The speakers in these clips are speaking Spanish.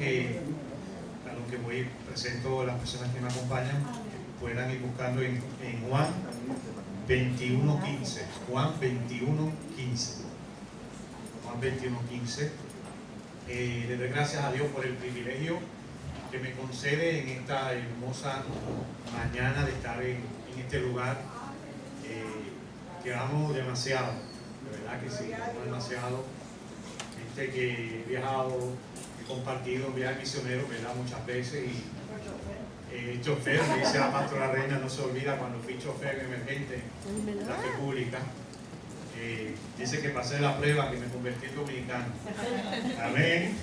que a lo que voy presento a las personas que me acompañan puedan ir buscando en Juan 21:15. Juan 21:15. Juan 21:15. Le doy gracias a Dios por el privilegio que me concede en esta hermosa mañana de estar en este lugar que amo demasiado, de verdad que sí, amo demasiado. Que he viajado, he compartido viajes misioneros, ¿verdad? Muchas veces, y chofer, me dice la pastora Reina, no se olvida cuando fui chofer emergente en la República. Dice que pasé la prueba, que me convertí en dominicano. Amén.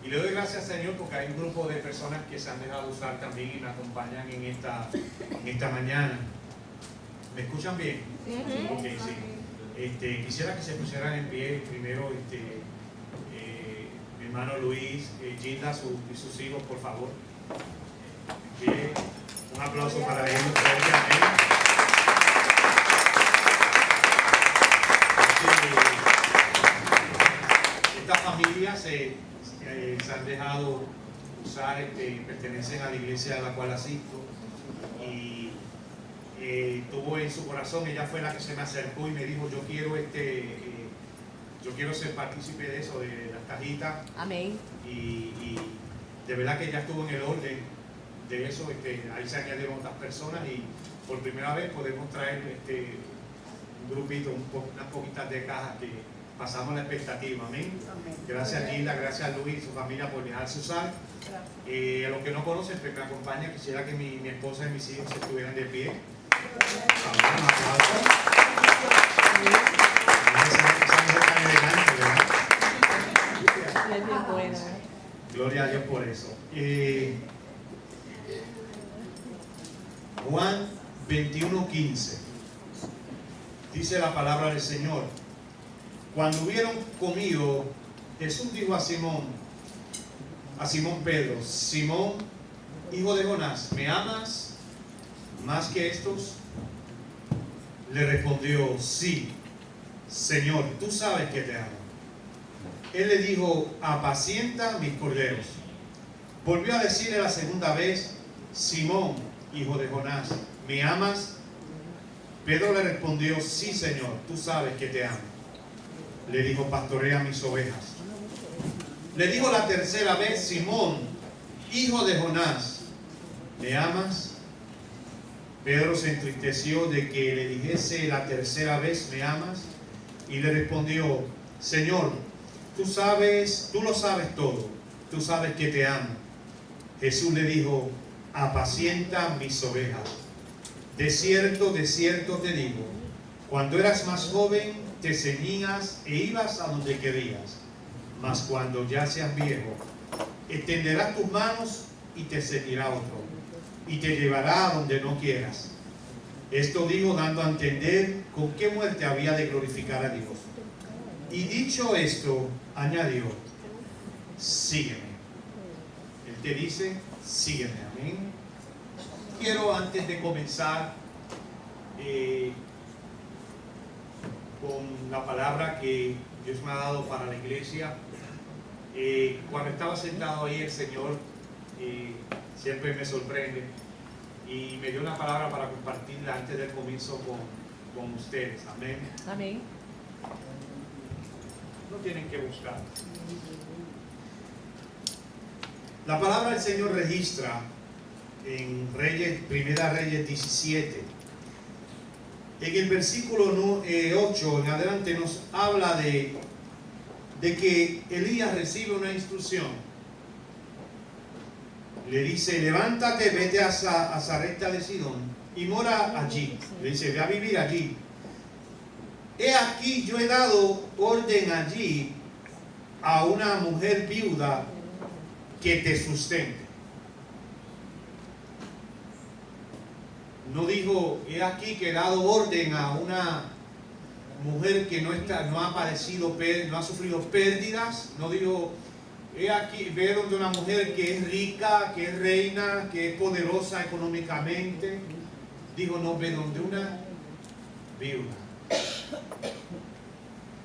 Y le doy gracias al Señor porque hay un grupo de personas que se han dejado usar también y me acompañan en esta mañana. ¿Me escuchan bien? Ok, sí. Quisiera que se pusieran en pie primero mi hermano Luis, Gilda y sus hijos, por favor. En pie. Un aplauso para ellos. Estas familias se han dejado usar, pertenecen a la iglesia a la cual asisto, y tuvo en su corazón, ella fue la que se me acercó y me dijo, yo quiero ser partícipe de eso, de las cajitas. Amén. Y de verdad que ella estuvo en el orden de eso, ahí se añadieron otras personas y por primera vez podemos traer un grupito, unas poquitas de cajas que pasamos la expectativa. Amén. Gracias a Gilda, gracias a Luis y su familia por dejarse usar. A los que no conocen, pues me acompaña, quisiera que mi esposa y mis hijos estuvieran de pie. Gloria a Dios por eso. Juan 21:15 dice la palabra del Señor: cuando hubieron comido, Jesús dijo a Simón Pedro: Simón, hijo de Jonás, ¿me amas más que estos? Le respondió: sí, Señor, tú sabes que te amo. Él le dijo: apacienta mis corderos. Volvió a decirle la segunda vez: Simón, hijo de Jonás, ¿me amas? Pedro le respondió: sí, Señor, tú sabes que te amo. Le dijo: pastorea mis ovejas. Le dijo la tercera vez: Simón, hijo de Jonás, ¿me amas? Pedro se entristeció de que le dijese la tercera vez: ¿me amas? Y le respondió: Señor, tú lo sabes todo, tú sabes que te amo. Jesús le dijo: apacienta mis ovejas. De cierto te digo, cuando eras más joven te ceñías e ibas a donde querías, mas cuando ya seas viejo, extenderás tus manos y te ceñirá otro, y te llevará a donde no quieras. Esto dijo dando a entender con qué muerte había de glorificar a Dios. Y dicho esto, añadió: sígueme. Él te dice: sígueme. Amén. Quiero, antes de comenzar con la palabra que Dios me ha dado para la iglesia, cuando estaba sentado ahí, el Señor siempre me sorprende y me dio una palabra para compartirla antes del comienzo con ustedes. Amén. Amén. No tienen que buscar. La palabra del Señor registra en Primera Reyes 17. En el versículo 8 en adelante nos habla de que Elías recibe una instrucción. Le dice: levántate, vete a Sarepta de Sidón y mora allí. Le dice: ve a vivir allí. He aquí, yo he dado orden allí a una mujer viuda que te sustente. No dijo: he aquí que he dado orden a una mujer que no ha sufrido pérdidas. No dijo: he aquí, ve donde una mujer que es rica, que es reina, que es poderosa económicamente. Dijo: no, ve donde una viuda,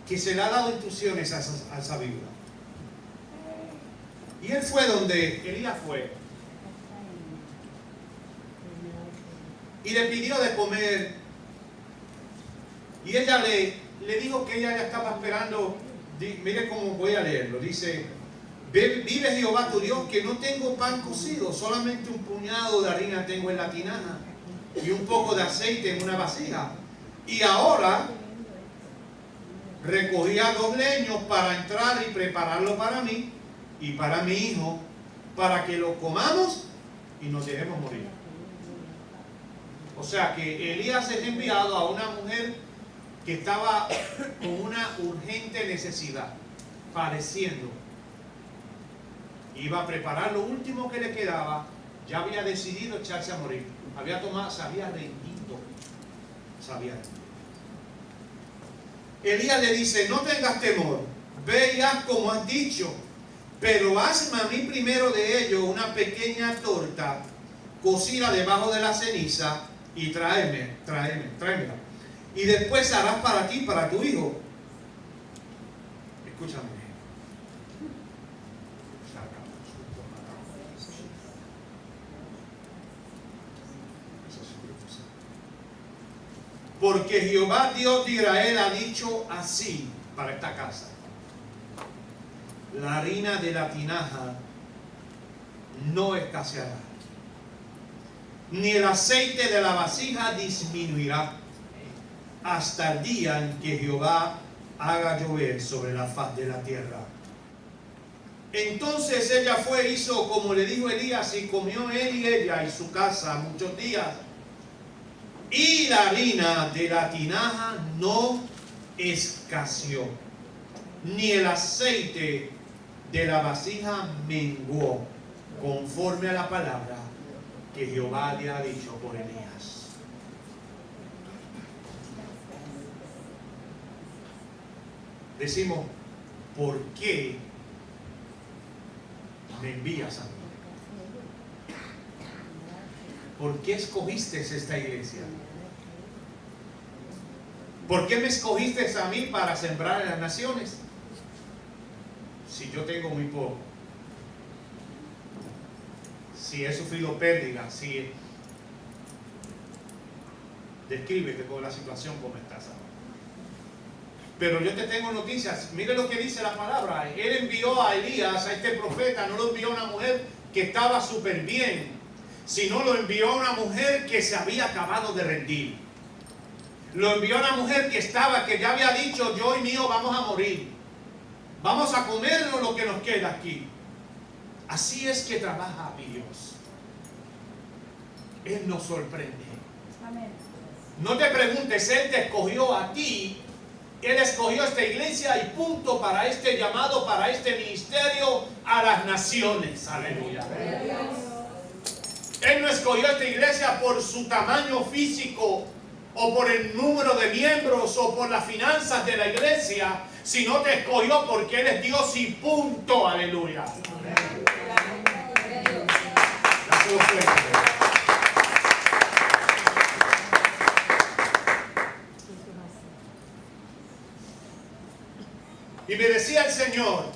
que se le ha dado instrucciones a esa viuda. Y él fue donde Elías fue. Y le pidió de comer. Y ella le dijo que ella ya estaba esperando. Mire cómo voy a leerlo. Dice: vive Jehová tu Dios, que no tengo pan cocido, solamente un puñado de harina tengo en la tinaja y un poco de aceite en una vasija. Y ahora recogía 2 leños para entrar y prepararlo para mí y para mi hijo, para que lo comamos y nos dejemos morir. O sea que Elías es enviado a una mujer que estaba con una urgente necesidad, padeciendo. Iba a preparar lo último que le quedaba. Ya había decidido echarse a morir. Se había rendido. Elías le dice: no tengas temor, ve y haz como has dicho, pero hazme a mí primero de ello una pequeña torta, cocida debajo de la ceniza, y tráemela. Y después harás para ti, para tu hijo. Escúchame. Porque Jehová Dios de Israel ha dicho así para esta casa: la harina de la tinaja no escaseará, ni el aceite de la vasija disminuirá, hasta el día en que Jehová haga llover sobre la faz de la tierra. Entonces ella fue, hizo como le dijo Elías, y comió él y ella y su casa muchos días. Y la harina de la tinaja no escaseó, ni el aceite de la vasija menguó, conforme a la palabra que Jehová le ha dicho por Elías. Decimos: ¿por qué me envías a mí? ¿Por qué escogiste esta iglesia? ¿Por qué me escogiste a mí para sembrar en las naciones? Si yo tengo muy poco, si he sufrido pérdida, si descríbete con la situación como estás ahora. Pero yo te tengo noticias. Mire lo que dice la palabra. Él envió a Elías, a este profeta. No lo envió a una mujer que estaba súper bien, sino lo envió a una mujer que se había acabado de rendir. Lo envió a una mujer que ya había dicho: yo y mío vamos a morir, vamos a comernos lo que nos queda aquí. Así es que trabaja mi Dios. Él nos sorprende. Amén. No te preguntes, Él te escogió a ti. Él escogió esta iglesia y punto, para este llamado, para este ministerio a las naciones. Aleluya. Él no escogió esta iglesia por su tamaño físico, o por el número de miembros, o por las finanzas de la iglesia, sino te escogió porque Él es Dios y punto. Aleluya. Y me decía el Señor,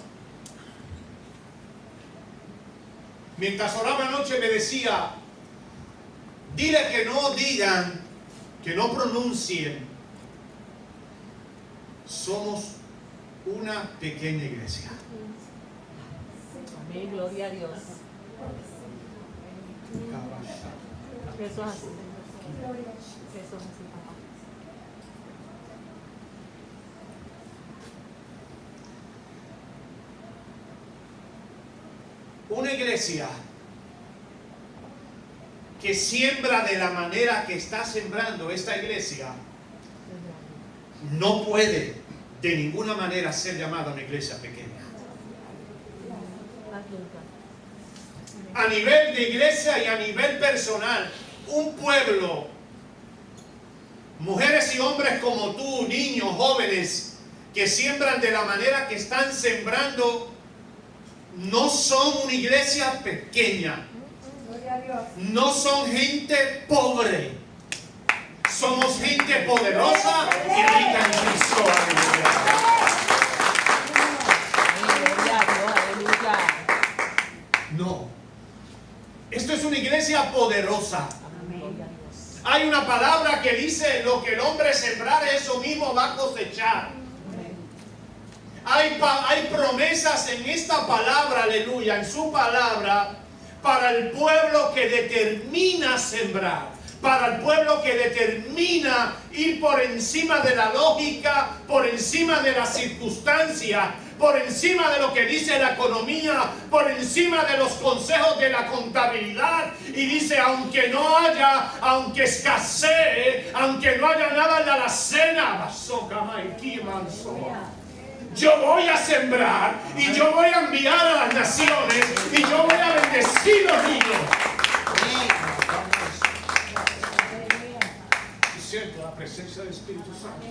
mientras oraba anoche, me decía: dile que no digan, que no pronuncien, somos una pequeña iglesia. Amén, gloria a Dios. Eso es así. Eso es así, papá. Una iglesia que siembra de la manera que está sembrando esta iglesia no puede de ninguna manera ser llamada una iglesia pequeña. A nivel de iglesia y a nivel personal, un pueblo, mujeres y hombres como tú, niños, jóvenes, que siembran de la manera que están sembrando, no son una iglesia pequeña. No son gente pobre. Somos gente poderosa y rica en Cristo. iglesia poderosa. Hay una palabra que dice: lo que el hombre sembrare, eso mismo va a cosechar. Hay promesas en esta palabra, aleluya, en su palabra, para el pueblo que determina sembrar, para el pueblo que determina ir por encima de la lógica, por encima de las circunstancias, por encima de lo que dice la economía, por encima de los consejos de la contabilidad. Y dice: aunque no haya, aunque escasee, aunque no haya nada en la alacena, yo voy a sembrar y yo voy a enviar a las naciones y yo voy a bendecir los niños. Y siento la presencia del Espíritu Santo.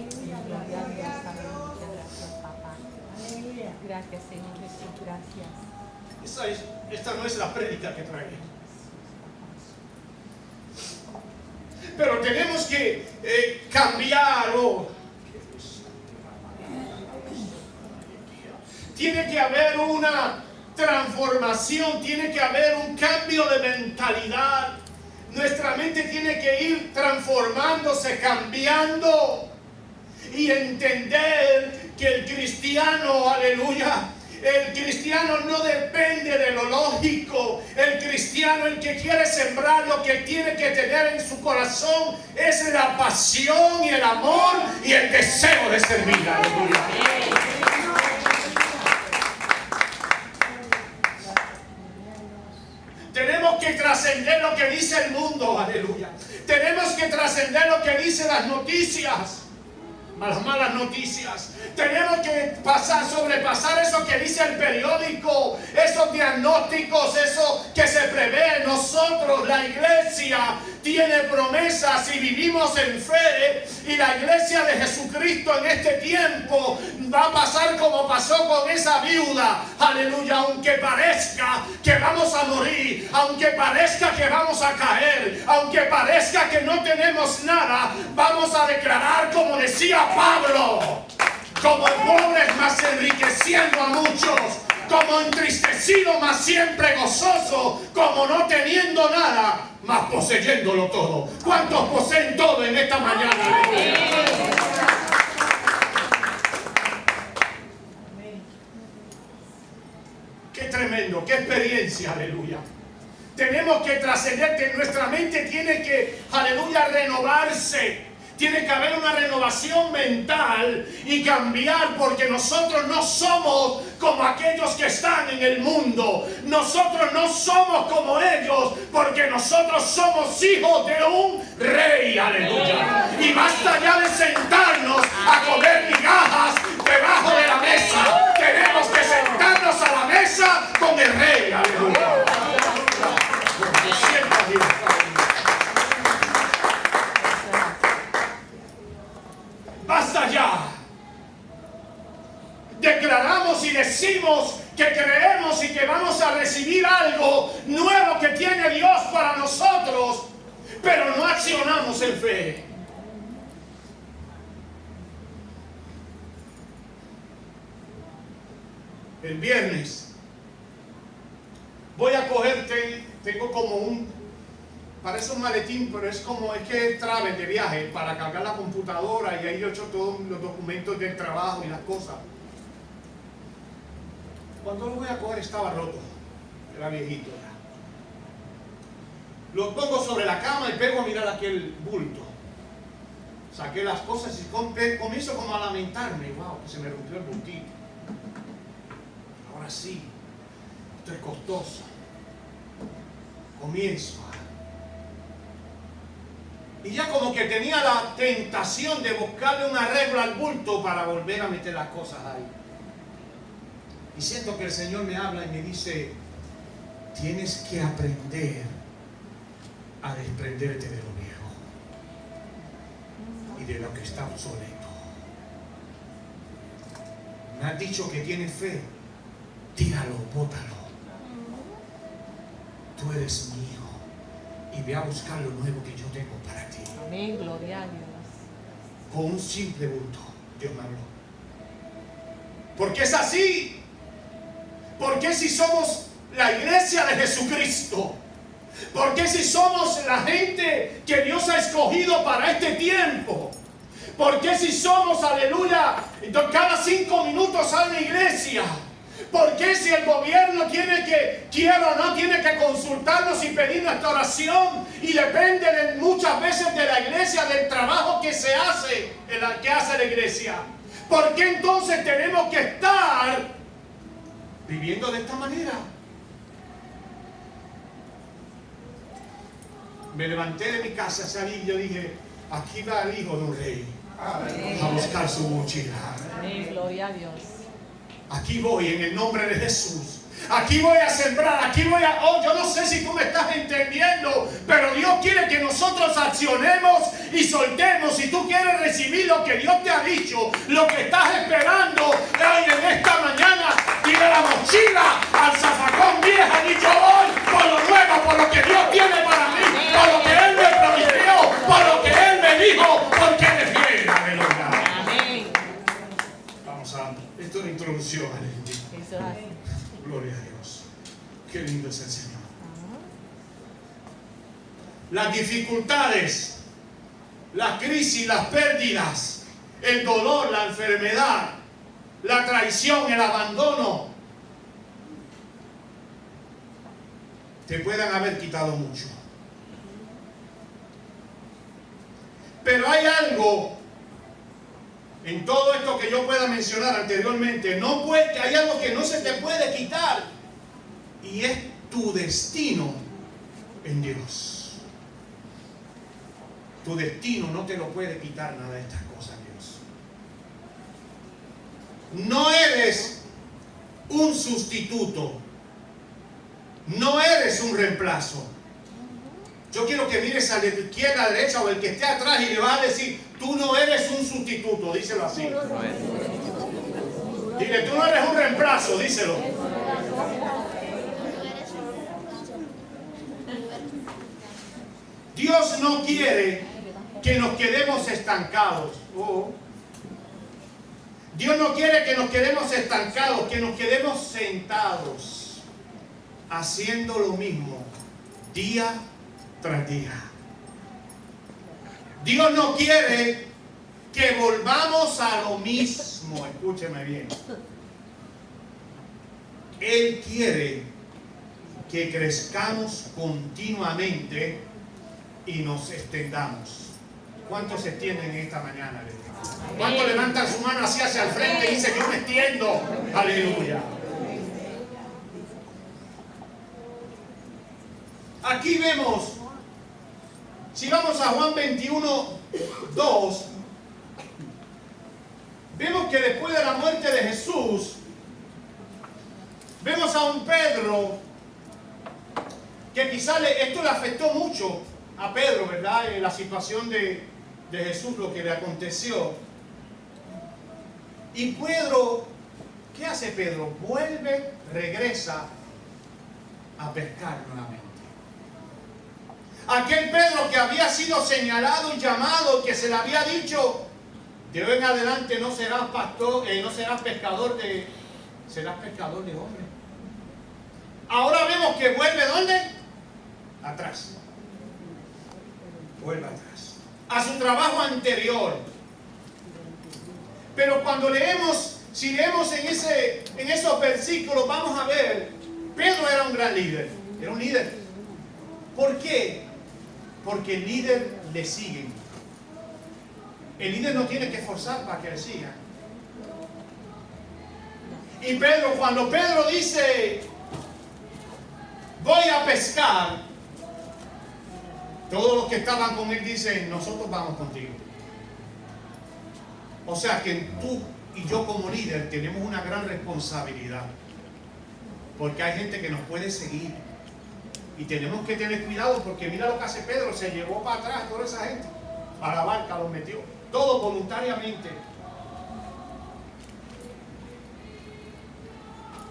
Gracias, Señor Jesús, gracias. Esta no es la prédica que traía. Pero tenemos que cambiar. Tiene que haber una transformación, tiene que haber un cambio de mentalidad. Nuestra mente tiene que ir transformándose, cambiando, y entender que el cristiano, aleluya, el cristiano no depende de lo lógico. El cristiano, el que quiere sembrar, lo que tiene que tener en su corazón es la pasión y el amor y el deseo de servir, aleluya. Tenemos que trascender lo que dice el mundo, aleluya. Tenemos que trascender lo que dicen las noticias, las malas noticias. Tenemos que sobrepasar eso que dice el periódico, esos diagnósticos, eso que se prevé. Nosotros, la iglesia, tiene promesas y vivimos en fe, y la iglesia de Jesucristo en este tiempo va a pasar como pasó con esa viuda, aleluya. Aunque parezca que vamos a morir, aunque parezca que vamos a caer, aunque parezca que no tenemos nada, vamos a declarar como decía Pablo: como pobres mas enriqueciendo a muchos, como entristecido mas siempre gozoso, como no teniendo nada mas poseyéndolo todo. ¿Cuántos poseen todo en esta mañana? Qué tremendo, qué experiencia, aleluya. Tenemos que trascender, que nuestra mente tiene que, aleluya, renovarse. Tiene que haber una renovación mental y cambiar, porque nosotros no somos como aquellos que están en el mundo. Nosotros no somos como ellos, porque nosotros somos hijos de un rey, aleluya. Y basta ya de sentarnos a comer migajas debajo de la mesa. Tenemos que sentarnos a la mesa con el rey, aleluya. Basta ya. Declaramos y decimos que creemos y que vamos a recibir algo nuevo que tiene Dios para nosotros, pero no accionamos en fe. El viernes voy a cogerte, tengo como parece un maletín, pero es que es travel de viaje para cargar la computadora, y ahí yo he hecho todos los documentos del trabajo y las cosas. Cuando lo voy a coger estaba roto, era viejito ya. Lo pongo sobre la cama y pego a mirar aquel bulto. Saqué las cosas y comienzo como a lamentarme. Wow, que se me rompió el bultito. Ahora sí, esto es costoso. Comienzo y ya como que tenía la tentación de buscarle un arreglo al bulto para volver a meter las cosas ahí. Y siento que el Señor me habla y me dice: tienes que aprender a desprenderte de lo viejo y de lo que está obsoleto. Me has dicho que tienes fe, tíralo, bótalo. Tú eres mío y ve a buscar lo nuevo que yo tengo para ti. Amén, gloria a Dios. Con un simple bulto Dios me habló. Porque es así. Porque si somos la iglesia de Jesucristo, ¿Por qué si somos la gente que Dios ha escogido para este tiempo? ¿Por qué si somos, aleluya, cada 5 minutos a la iglesia? ¿Por qué si el gobierno quiera o no, tiene que consultarnos y pedir nuestra oración? Y depende muchas veces de la iglesia, del trabajo que se hace, que hace la iglesia. ¿Por qué entonces tenemos que estar viviendo de esta manera? Me levanté de mi casa, salí y yo dije, aquí va el hijo de un rey a buscar su mochila. Amén, gloria a Dios. Aquí voy en el nombre de Jesús. Aquí voy a sembrar, yo no sé si tú me estás entendiendo, pero Dios quiere que nosotros accionemos y soltemos. Si tú quieres recibir lo que Dios te ha dicho, lo que estás esperando hoy en esta mañana, tira la mochila al zafacón vieja y yo voy por lo nuevo, por lo que Dios tiene para mí, por lo que Él me prometió, por lo que Él me dijo, porque Él es fiel. Aleluya. Amén. Vamos a, esto es una introducción. Eso es así. Gloria a Dios. Qué lindo es el Señor. Las dificultades, las crisis, las pérdidas, el dolor, la enfermedad, la traición, el abandono, te puedan haber quitado mucho. Pero hay algo en todo esto que yo pueda mencionar anteriormente, hay algo que no se te puede quitar, y es tu destino en Dios. Tu destino no te lo puede quitar nada de estas cosas, Dios. No eres un sustituto, no eres un reemplazo. Yo quiero que mires a la izquierda, a la derecha o el que esté atrás y le va a decir, tú no eres un sustituto, díselo así. Dile, tú no eres un reemplazo, díselo. Dios no quiere que nos quedemos estancados. Dios no quiere que nos quedemos estancados, que nos quedemos sentados, haciendo lo mismo, día tras día. Dios no quiere que volvamos a lo mismo. Escúcheme bien. Él quiere que crezcamos continuamente y nos extendamos. ¿Cuántos se extienden en esta mañana? ¿Cuántos levantan su mano así hacia el frente y dicen, yo me extiendo? Aleluya. Aquí vemos, si vamos a Juan 21, 2, vemos que después de la muerte de Jesús, vemos a un Pedro que quizás esto le afectó mucho a Pedro, ¿verdad? En la situación de Jesús, lo que le aconteció. Y Pedro, ¿qué hace Pedro? Vuelve, regresa a pescar nuevamente. Aquel Pedro que había sido señalado y llamado, que se le había dicho, de hoy en adelante no serás pastor, no serás pescador de, serás pescador de hombres. Ahora vemos que vuelve, ¿dónde? Atrás. Vuelve atrás. A su trabajo anterior. Pero cuando leemos, si leemos en esos versículos, vamos a ver, Pedro era un gran líder. Era un líder. ¿Por qué? Porque el líder le sigue. El líder no tiene que forzar para que le sigan. Y Pedro, cuando Pedro dice, voy a pescar, todos los que estaban con él dicen, nosotros vamos contigo. O sea que tú y yo como líder tenemos una gran responsabilidad. Porque hay gente que nos puede seguir. Y tenemos que tener cuidado porque mira lo que hace Pedro, se llevó para atrás toda esa gente, a la barca los metió, todo voluntariamente.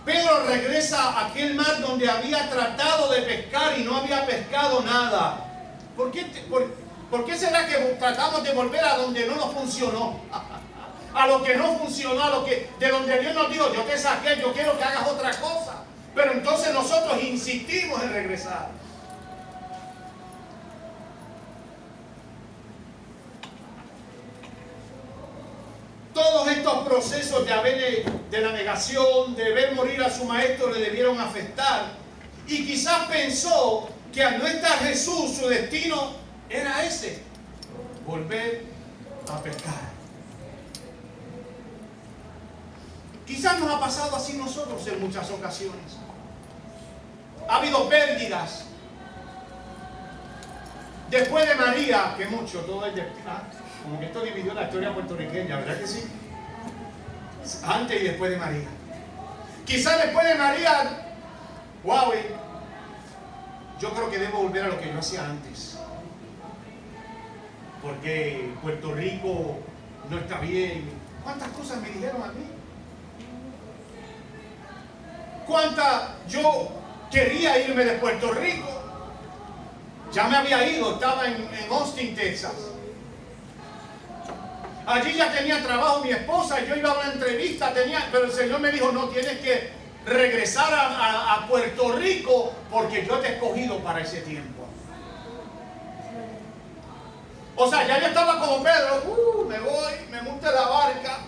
Pedro regresa a aquel mar donde había tratado de pescar y no había pescado nada. ¿Por qué será que tratamos de volver a donde no nos funcionó? A lo que no funcionó, de donde Dios nos dijo, yo te saqué, yo quiero que hagas otra cosa. Pero entonces nosotros insistimos en regresar. procesos de la negación, de ver morir a su maestro, le debieron afectar. Y quizás pensó que al no estar Jesús, su destino era ese, volver a pecar. Quizás nos ha pasado así nosotros en muchas ocasiones. Ha habido pérdidas. Después de María, que mucho, todo es de... como que esto dividió la historia puertorriqueña, ¿verdad que sí? Antes y después de María. Quizás después de María, wow, yo creo que debo volver a lo que yo hacía antes. Porque Puerto Rico no está bien. ¿Cuántas cosas me dijeron a mí? ¿Cuántas yo quería irme de Puerto Rico? Ya me había ido, estaba en Austin, Texas. Allí ya tenía trabajo mi esposa, yo iba a una entrevista, pero el Señor me dijo, no, tienes que regresar a Puerto Rico porque yo te he escogido para ese tiempo. O sea, ya yo estaba como Pedro, me voy, me monté la barca.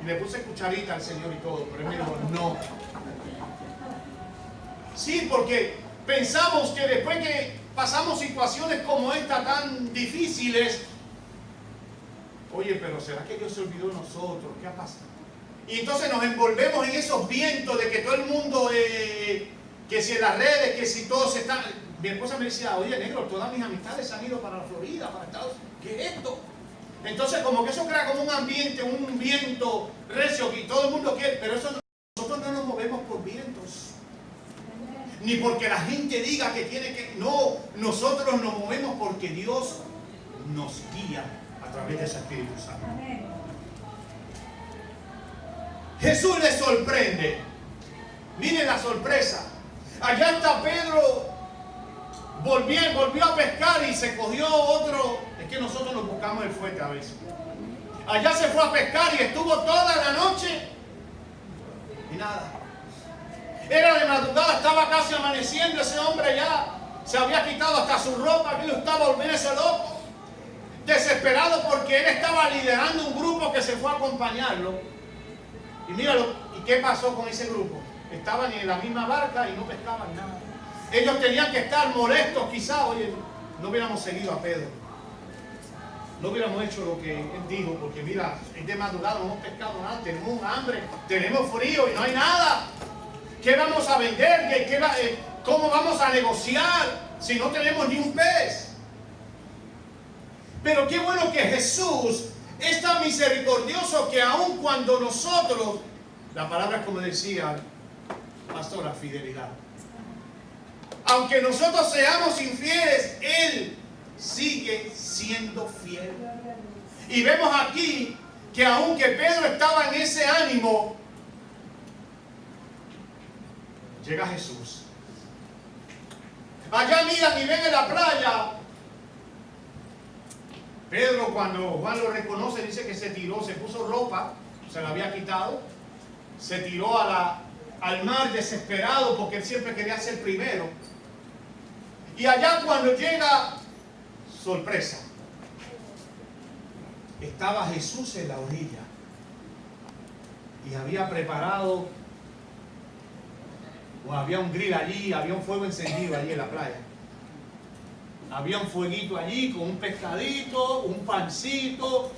Y le puse cucharita al Señor y todo, pero él me dijo, no. Sí, porque pensamos que después que pasamos situaciones como esta tan difíciles, oye, pero ¿será que Dios se olvidó de nosotros? ¿Qué ha pasado? Y entonces nos envolvemos en esos vientos de que todo el mundo, que si en las redes, que si todos están... Mi esposa me decía, oye, negro, todas mis amistades han ido para la Florida, para Estados Unidos. ¿Qué es esto? Entonces como que eso crea como un ambiente, un viento recio que todo el mundo quiere, pero eso nosotros no nos movemos por vientos. Ni porque la gente diga que tiene que... No, nosotros nos movemos porque Dios nos guía a través de ese Espíritu Santo. Jesús les sorprende. Miren la sorpresa. Allá está Pedro, volvió a pescar y se cogió otro. Es que nosotros nos buscamos el fuerte a veces. Allá se fue a pescar y estuvo toda la noche y nada. Era de madrugada, estaba casi amaneciendo, ese hombre ya se había quitado hasta su ropa, que estaba volviéndose loco, desesperado porque él estaba liderando un grupo que se fue a acompañarlo. Y míralo, ¿y qué pasó con ese grupo? Estaban en la misma barca y no pescaban nada. Ellos tenían que estar molestos quizás, oye, no hubiéramos seguido a Pedro. No hubiéramos hecho lo que él dijo, porque mira, es de madrugada, no hemos pescado nada, tenemos hambre, tenemos frío y no hay nada. ¿Qué vamos a vender? ¿Cómo vamos a negociar si no tenemos ni un pez? Pero qué bueno que Jesús es tan misericordioso que aun cuando nosotros, la palabra como decía pastor, la fidelidad, aunque nosotros seamos infieles, Él sigue siendo fiel. Y vemos aquí que aunque Pedro estaba en ese ánimo, llega Jesús. Allá miran y ven en la playa. Pedro, cuando Juan lo reconoce, dice que se tiró, se puso ropa, se la había quitado, se tiró al mar desesperado porque él siempre quería ser primero. Y allá cuando llega, sorpresa, estaba Jesús en la orilla y había preparado, o había un grill allí, había un fuego encendido allí en la playa. Había un fueguito allí con un pescadito, un pancito.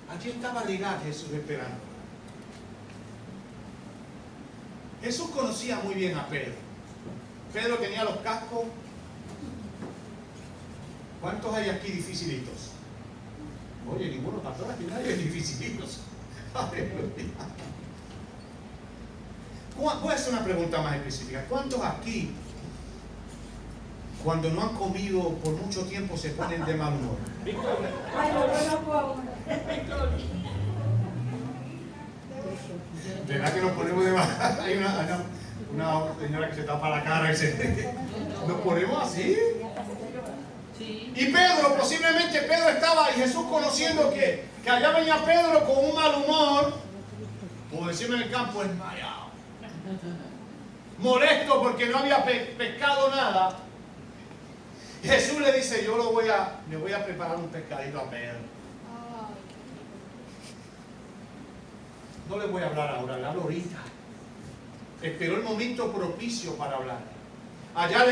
Allí estaba ligado Jesús esperando. Jesús conocía muy bien a Pedro. Pedro tenía los cascos. ¿Cuántos hay aquí dificilitos? Oye, ninguno, pastor, aquí nadie es dificilitos. Voy a hacer una pregunta más específica. ¿Cuántos aquí, cuando no han comido por mucho tiempo, se ponen de mal humor? ¿Verdad que nos ponemos de mal? Hay una señora que se tapa la cara y nos ponemos así. Y Pedro, posiblemente Pedro estaba, y Jesús conociendo que allá venía Pedro con un mal humor, como decimos en el campo, desmayado, molesto porque no había pescado nada. Jesús le dice, le voy a preparar un pescadito a Pedro. No le voy a hablar ahora, le hablo ahorita. Esperó el momento propicio para hablar. Allá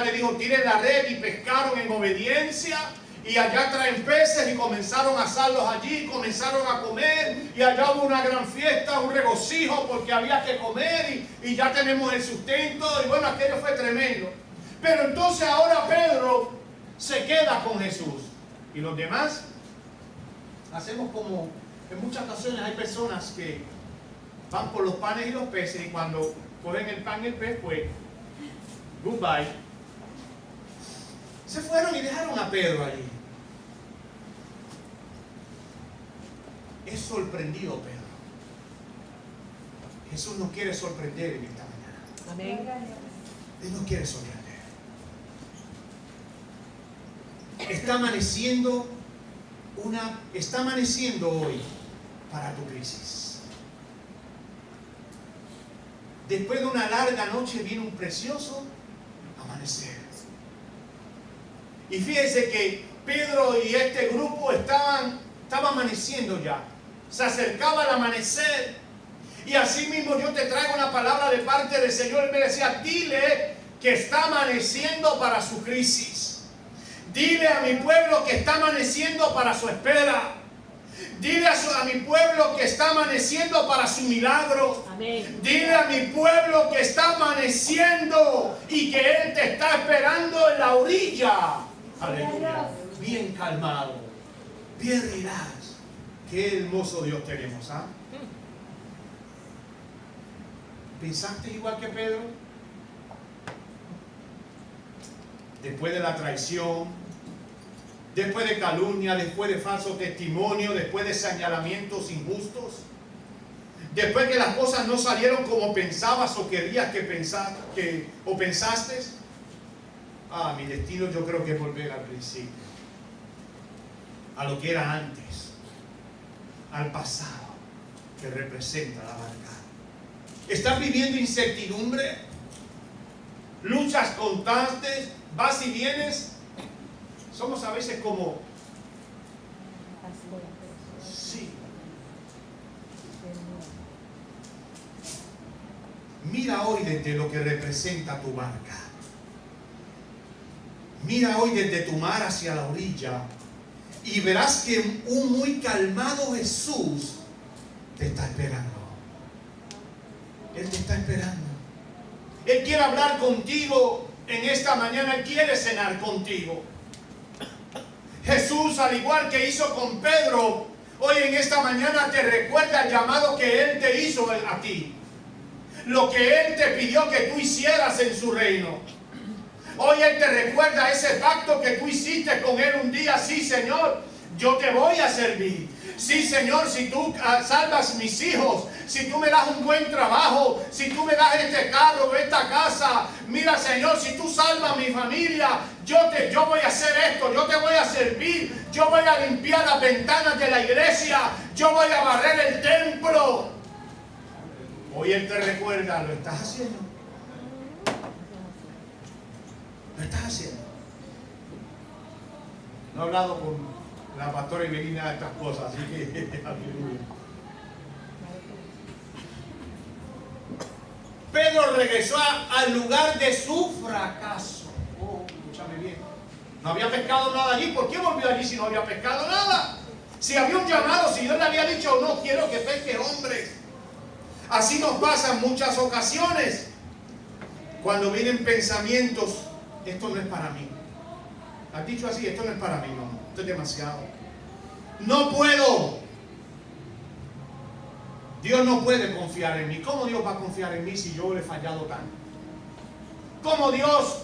le dijo, tiren la red, y pescaron en obediencia. Y allá traen peces y comenzaron a asarlos allí, comenzaron a comer. Y allá hubo una gran fiesta, un regocijo porque había que comer y ya tenemos el sustento. Y bueno, aquello fue tremendo. Pero entonces ahora Pedro se queda con Jesús. Y los demás hacemos como en muchas ocasiones hay personas que van por los panes y los peces y cuando cogen el pan y el pez, pues goodbye. Se fueron y dejaron a Pedro allí. Es sorprendido Pedro. Jesús nos quiere sorprender en esta mañana. Amén. Él nos quiere sorprender. Está amaneciendo hoy para tu crisis. Después de una larga noche viene un precioso amanecer. Y fíjense que Pedro y este grupo estaba amaneciendo ya. Se acercaba el amanecer. Y así mismo yo te traigo una palabra de parte del Señor. Él me decía, dile que está amaneciendo para su crisis. Dile a mi pueblo que está amaneciendo para su espera. Dile a mi pueblo que está amaneciendo para su milagro. Amén. Dile a mi pueblo que está amaneciendo y que Él te está esperando en la orilla. Aleluya. Bien calmado, bien relax. Qué hermoso Dios tenemos, ¿ah? ¿Pensaste igual que Pedro? Después de la traición, después de calumnia, después de falso testimonio, después de señalamientos injustos, después que las cosas no salieron como pensabas o querías o pensaste, mi destino yo creo que es volver al principio, a lo que era antes, al pasado que representa la barca. ¿Estás viviendo incertidumbre? ¿Luchas constantes? ¿Vas y vienes? Somos a veces como... Sí. Mira hoy desde lo que representa tu barca. Mira hoy desde tu mar hacia la orilla y verás que un muy calmado Jesús te está esperando. Él te está esperando. Él quiere hablar contigo en esta mañana. Él quiere cenar contigo. Jesús, al igual que hizo con Pedro, hoy en esta mañana te recuerda el llamado que Él te hizo a ti. Lo que Él te pidió que tú hicieras en su reino. Hoy Él te recuerda ese pacto que tú hiciste con Él un día. Sí, Señor, yo te voy a servir. Sí, Señor, si tú salvas mis hijos, si tú me das un buen trabajo, si tú me das este carro, esta casa, mira, Señor, si tú salvas mi familia, yo voy a hacer esto, yo te voy a servir, yo voy a limpiar las ventanas de la iglesia, yo voy a barrer el templo. Hoy Él te recuerda, lo estás haciendo. Lo estás haciendo. No he hablado con la pastora Ibelina de estas cosas, así que aleluya. Pedro regresó al lugar de su fracaso. Escúchame bien. No había pescado nada allí. ¿Por qué volvió allí si no había pescado nada? Si había un llamado, si Dios le había dicho, no quiero que pesque hombres. Así nos pasa en muchas ocasiones. Cuando vienen pensamientos, esto no es para mí. ¿Has dicho así? Esto no es para mí, no. Esto es demasiado. No puedo. Dios no puede confiar en mí. ¿Cómo Dios va a confiar en mí si yo le he fallado tanto? ¿Cómo Dios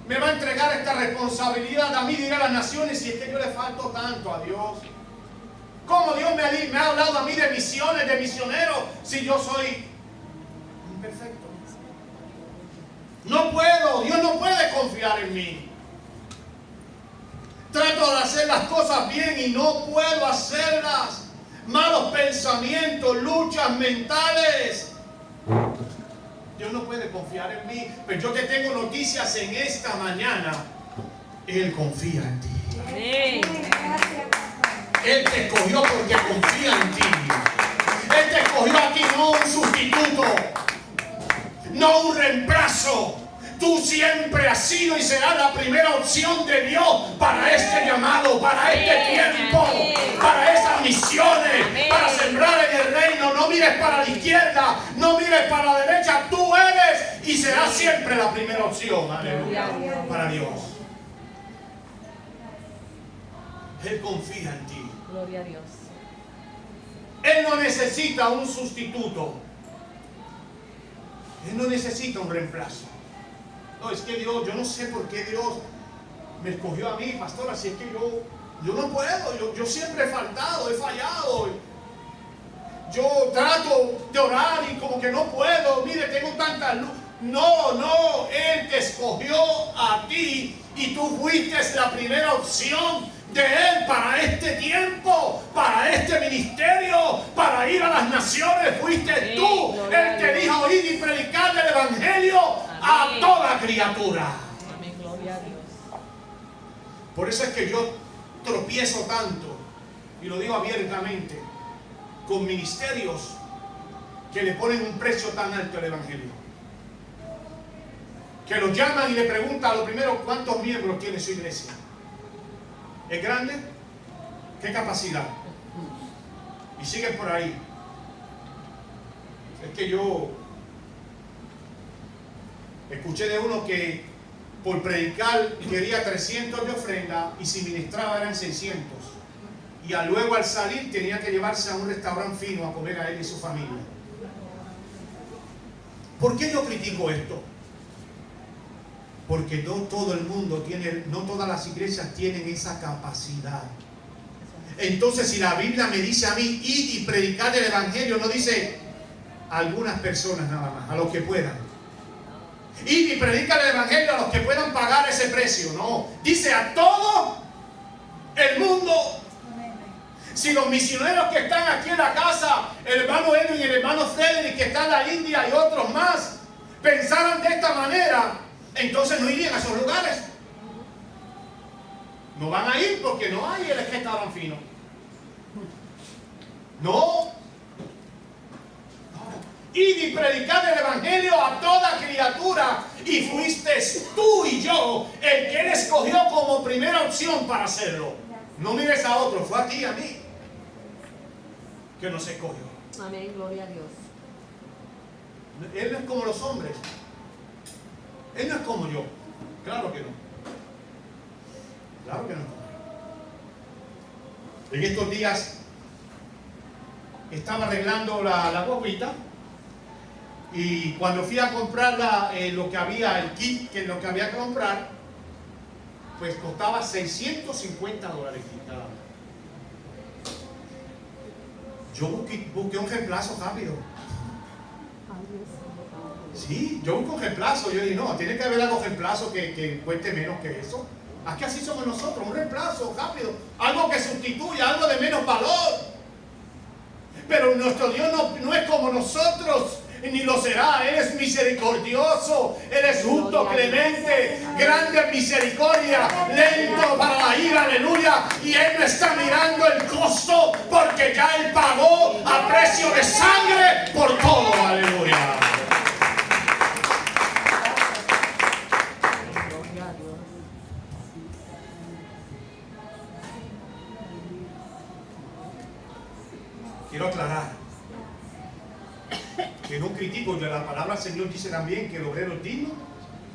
me va a entregar esta responsabilidad a mí de ir a las naciones si es que yo le falto tanto a Dios? ¿Cómo Dios me ha hablado a mí de misiones, de misioneros, si yo soy imperfecto? No puedo. Dios no puede confiar en mí. Trato de hacer las cosas bien y no puedo hacerlas. Malos pensamientos, luchas mentales. Dios no puede confiar en mí. Pero yo te tengo noticias en esta mañana. Él confía en ti. Amén. Él te escogió porque confía en ti. Él te escogió a ti, no un sustituto, no un reemplazo. Tú siempre has sido y serás la primera opción de Dios para este llamado, para este tiempo, para esas misiones, para sembrar en el reino. No mires para la izquierda, no mires para la derecha. Tú eres y serás siempre la primera opción, aleluya, para Dios. Él confía en ti. Gloria a Dios. Él no necesita un sustituto. Él no necesita un reemplazo. No, es que Dios, yo no sé por qué Dios me escogió a mí, pastor, así es que yo no puedo, yo siempre he faltado, he fallado. Yo trato de orar y como que no puedo, mire, tengo tanta luz. No, Él te escogió a ti y tú fuiste la primera opción de Él para este tiempo, para este ministerio, para ir a las naciones. Fuiste tú. Él te dijo, ir y predicar el evangelio a toda criatura. Amén, gloria a Dios. Por eso es que yo tropiezo tanto, y lo digo abiertamente, con ministerios que le ponen un precio tan alto al evangelio. Que los llaman y le preguntan a lo primero, ¿cuántos miembros tiene su iglesia? ¿Es grande? ¿Qué capacidad? Y siguen por ahí. Es que yo escuché de uno que por predicar quería 300 de ofrenda y si ministraba eran 600. Y luego al salir tenía que llevarse a un restaurante fino a comer a él y su familia. ¿Por qué yo critico esto? Porque no todo el mundo tiene, no todas las iglesias tienen esa capacidad. Entonces, si la Biblia me dice a mí, id y predicar el evangelio, no dice a algunas personas nada más, a los que puedan. Id y predicar el evangelio a los que puedan pagar ese precio. No, dice a todo el mundo. Si los misioneros que están aquí en la casa, el hermano Edwin y el hermano Frederick, que están en la India y otros más, pensaran de esta manera, entonces no irían a esos lugares. No van a ir porque no hay el restaurante fino. No. Id y predicar el evangelio a toda criatura. Y fuiste tú y yo el que Él escogió como primera opción para hacerlo. No mires a otro, fue a ti y a mí que nos escogió. Amén, gloria a Dios. Él no es como los hombres. Él no es como yo. Claro que no. Claro que no. En estos días estaba arreglando la guaguita y cuando fui a comprar lo que había, el kit, que lo que había que comprar, pues costaba $650 cada uno. Yo busqué un reemplazo rápido. Sí, yo busco un reemplazo. Yo dije, no, tiene que haber algo reemplazo que cueste menos que eso. Aquí así somos nosotros, un reemplazo rápido. Algo que sustituya, algo de menos valor. Pero nuestro Dios no es como nosotros, ni lo será. Él es misericordioso, Él es justo, clemente, grande en misericordia, lento para la ira, aleluya. Y Él no está mirando el costo porque ya Él pagó a precio de sangre por todo, aleluya. Quiero aclarar que no critico, de la palabra del Señor dice también que el obrero es digno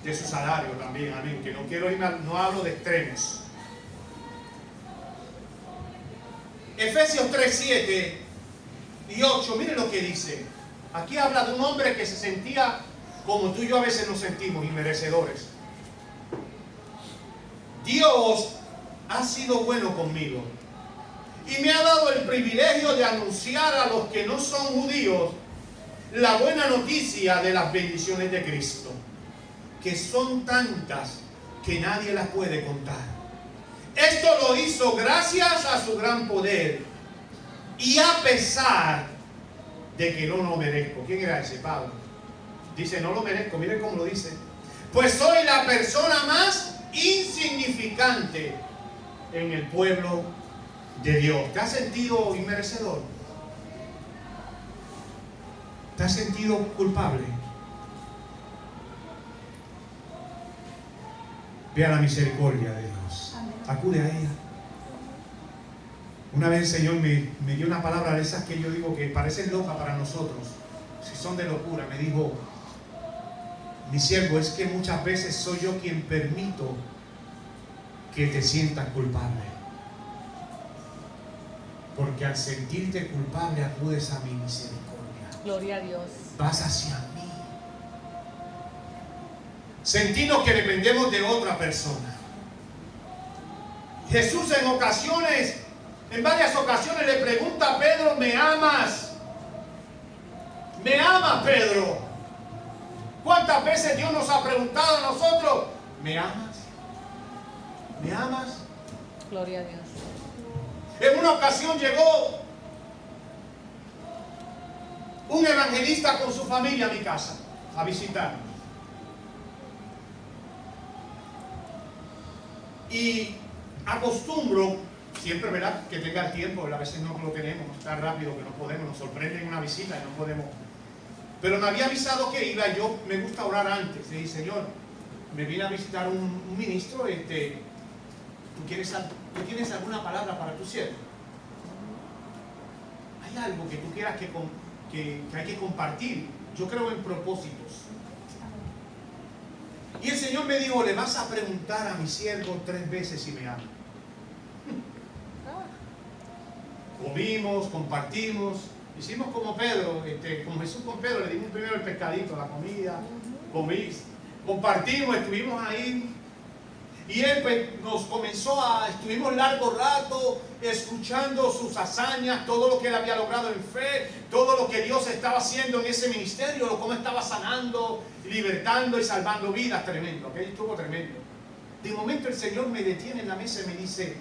de su salario también, amén. Que no quiero irme, no hablo de extremos. Efesios 3, 7 y 8, miren lo que dice. Aquí habla de un hombre que se sentía como tú y yo a veces nos sentimos, inmerecedores. Dios ha sido bueno conmigo y me ha dado el privilegio de anunciar a los que no son judíos la buena noticia de las bendiciones de Cristo, que son tantas que nadie las puede contar. Esto lo hizo gracias a su gran poder y a pesar de que no lo merezco. ¿Quién era ese? Pablo. Dice, no lo merezco. Miren cómo lo dice. Pues soy la persona más insignificante en el pueblo de Dios. ¿Te has sentido inmerecedor? ¿Te has sentido culpable? Ve a la misericordia de Dios. Acude a ella. Una vez el Señor me dio una palabra de esas que yo digo que parecen locas para nosotros. Si son de locura, me dijo: mi siervo, es que muchas veces soy yo quien permito que te sientas culpable. Porque al sentirte culpable acudes a mi misericordia. Gloria a Dios. Vas hacia mí. Sentimos que dependemos de otra persona. Jesús en varias ocasiones le pregunta a Pedro: ¿me amas? ¿Me amas, Pedro? ¿Cuántas veces Dios nos ha preguntado a nosotros: ¿me amas? ¿Me amas? Gloria a Dios. En una ocasión llegó un evangelista con su familia a mi casa a visitarnos. Y acostumbro, siempre, ¿verdad?, que tenga el tiempo, a veces no lo tenemos, tan rápido que no podemos, nos sorprende en una visita y no podemos. Pero me había avisado que iba, yo me gusta orar antes. Le dije: Señor, me viene a visitar un ministro, ¿tú tienes alguna palabra para tu siervo? ¿Hay algo que tú quieras que hay que compartir? Yo creo en propósitos. Y el Señor me dijo: le vas a preguntar a mi siervo 3 veces si me ama. Comimos, compartimos, hicimos como Pedro, como Jesús con Pedro, le dimos primero el pescadito, la comida, compartimos, estuvimos ahí. Y él pues, estuvimos largo rato escuchando sus hazañas, todo lo que él había logrado en fe, todo lo que Dios estaba haciendo en ese ministerio, cómo estaba sanando, libertando y salvando vidas. Tremendo, ¿ok? Estuvo tremendo. De momento el Señor me detiene en la mesa y me dice: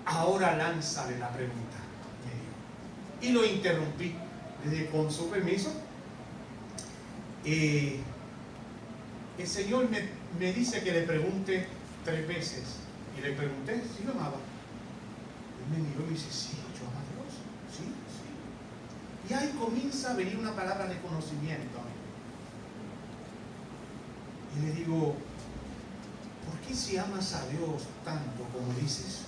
ahora lánzale la pregunta, me dijo. Y lo interrumpí. Le dije: con su permiso. El Señor me dice que le pregunte 3 veces. Y le pregunté si lo amaba. Él me miró y me dice: sí, yo amo a Dios. Sí, sí. Y ahí comienza a venir una palabra de conocimiento. Y le digo: ¿por qué si amas a Dios tanto como dices,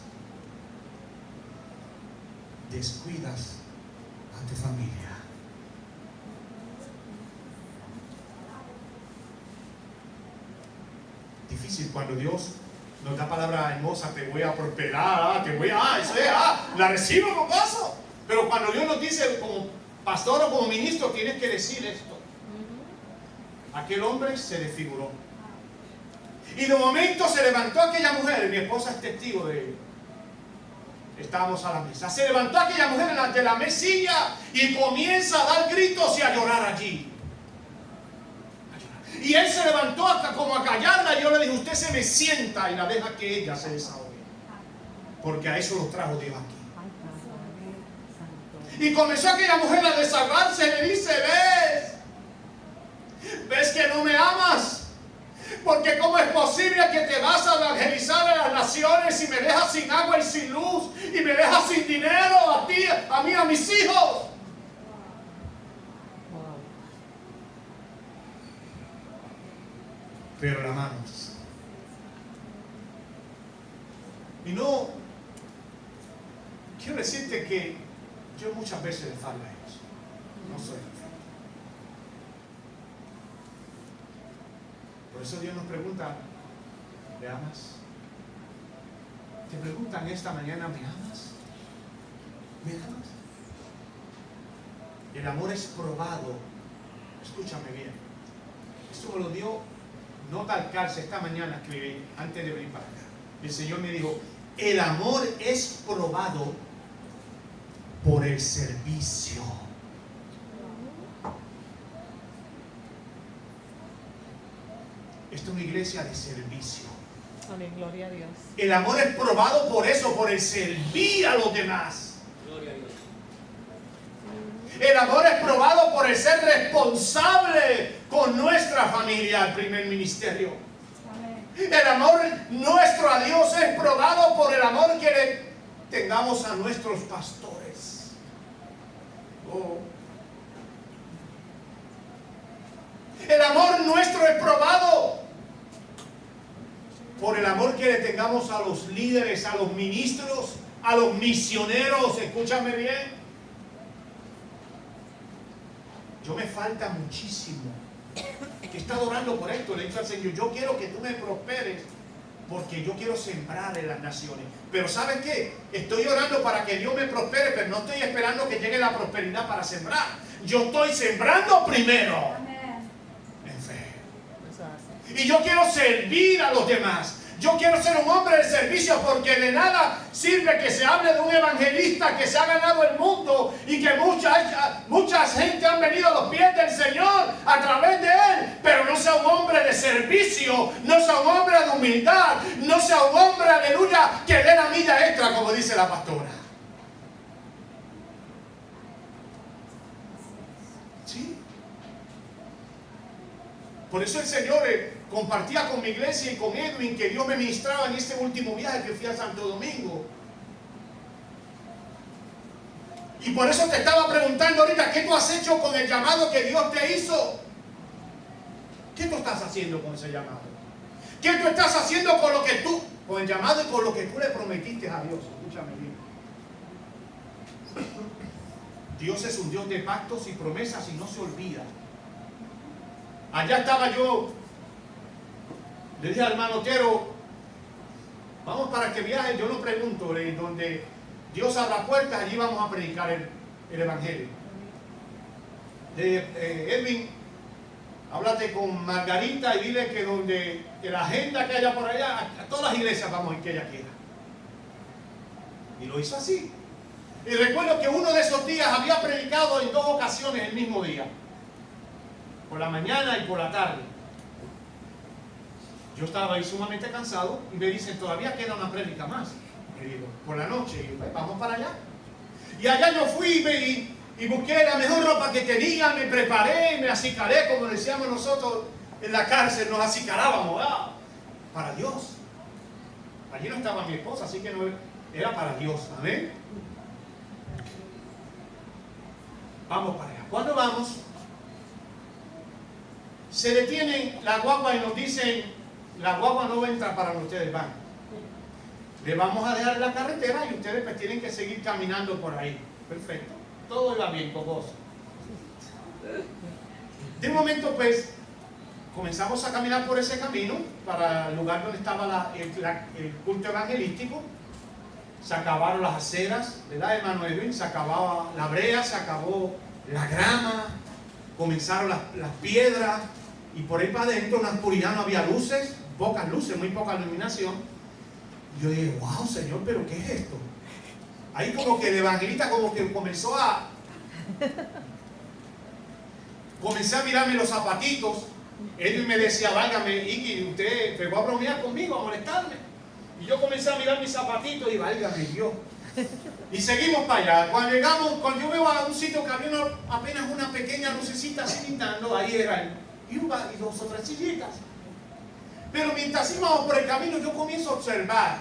descuidas a tu familia? Difícil cuando Dios nos da palabra hermosa: te voy a prosperar, la recibo con gozo. Pero cuando Dios nos dice, como pastor o como ministro, tienes que decir esto. Aquel hombre se desfiguró. Y de momento se levantó aquella mujer, mi esposa es testigo de ello. Estábamos a la mesa. Se levantó aquella mujer delante de la mesilla y comienza a dar gritos y a llorar allí. Y él se levantó hasta como a callarla, y yo le dije: usted se me sienta y la deja que ella se desahogue. Porque a eso los trajo Dios aquí. Y comenzó aquella mujer a desahogarse y le dice: ¿ves que no me amas? Porque ¿cómo es posible que te vas a evangelizar a las naciones y me dejas sin agua y sin luz y me dejas sin dinero a ti, a mí, a mis hijos? Pero la amamos. Y no quiero decirte que yo muchas veces le fallo a ellos. No soy perfecto. Por eso Dios nos pregunta: ¿me amas? Te preguntan esta mañana: ¿me amas? ¿Me amas? El amor es probado. Escúchame bien. Esto me lo dio nota al cárcel esta mañana, escribí antes de venir para acá. El Señor me dijo: el amor es probado por el servicio. Esto es una iglesia de servicio. Amén, gloria a Dios. El amor es probado por eso, por el servir a los demás. Gloria a Dios. El amor es probado por el ser responsable con nuestra familia, el primer ministerio. El amor nuestro a Dios es probado por el amor que le tengamos a nuestros pastores. El amor nuestro es probado. Por el amor que le tengamos a los líderes, a los ministros, a los misioneros. Escúchame bien. Yo me falta muchísimo. He estado orando por esto. Le he dicho al Señor, yo quiero que tú me prosperes, porque yo quiero sembrar en las naciones. Pero ¿sabes qué? Estoy orando para que Dios me prospere, pero no estoy esperando que llegue la prosperidad para sembrar. Yo estoy sembrando primero en fe. Eso hace. Y yo quiero servir a los demás. Yo quiero ser un hombre de servicio, porque de nada sirve que se hable de un evangelista que se ha ganado el mundo y que mucha gente han venido a los pies del Señor a través de él, pero no sea un hombre de servicio, no sea un hombre de humildad, no sea un hombre, aleluya, que dé la milla extra, como dice la pastora. ¿Sí? Por eso el Señor compartía con mi iglesia y con Edwin que Dios me ministraba en este último viaje que fui a Santo Domingo. Y por eso te estaba preguntando ahorita, ¿qué tú has hecho con el llamado que Dios te hizo? ¿Qué tú estás haciendo con ese llamado? ¿Qué tú estás haciendo con el llamado y con lo que tú le prometiste a Dios? Escúchame bien. Dios es un Dios de pactos y promesas y no se olvida. Allá estaba yo. Le dije al hermano Otero, vamos para que viaje. Yo no pregunto, donde Dios abra puertas, allí vamos a predicar el evangelio. Edwin, háblate con Margarita y dile que la agenda que haya por allá, a todas las iglesias vamos a ir que ella quiera. Y lo hizo así. Y recuerdo que uno de esos días había predicado en 2 ocasiones el mismo día, por la mañana y por la tarde. Yo estaba ahí sumamente cansado y me dicen, todavía queda una prédica más. Y digo, por la noche, y pues, vamos para allá. Y allá yo fui y busqué la mejor ropa que tenía, me preparé, me acicaré, como decíamos nosotros en la cárcel, nos acicarábamos, para Dios. Allí no estaba mi esposa, así que no era para Dios, amén. Vamos para allá. ¿Cuándo vamos? Se detienen la guagua y nos dicen, la guagua no entra para donde ustedes van. Le vamos a dejar la carretera y ustedes pues tienen que seguir caminando por ahí. Perfecto. Todo iba bien, cocoso. De un momento pues comenzamos a caminar por ese camino para el lugar donde estaba el culto evangelístico. Se acabaron las aceras, ¿verdad, hermano Edwin? Se acababa la brea, se acabó la grama, comenzaron las piedras. Y por ahí para adentro, en la oscuridad, no había luces, pocas luces, muy poca iluminación. Y yo dije, wow, Señor, ¿pero qué es esto? Ahí como que el evangelista como que comenzó comencé a mirarme los zapatitos. Él me decía, válgame, Iki, usted pegó a bromear conmigo, a molestarme. Y yo comencé a mirar mis zapatitos y válgame Dios. Y seguimos para allá. Cuando yo veo a un sitio que había apenas una pequeña lucecita así pintando, ahí era el y 2 o 3 sillitas. Pero mientras íbamos por el camino, yo comienzo a observar.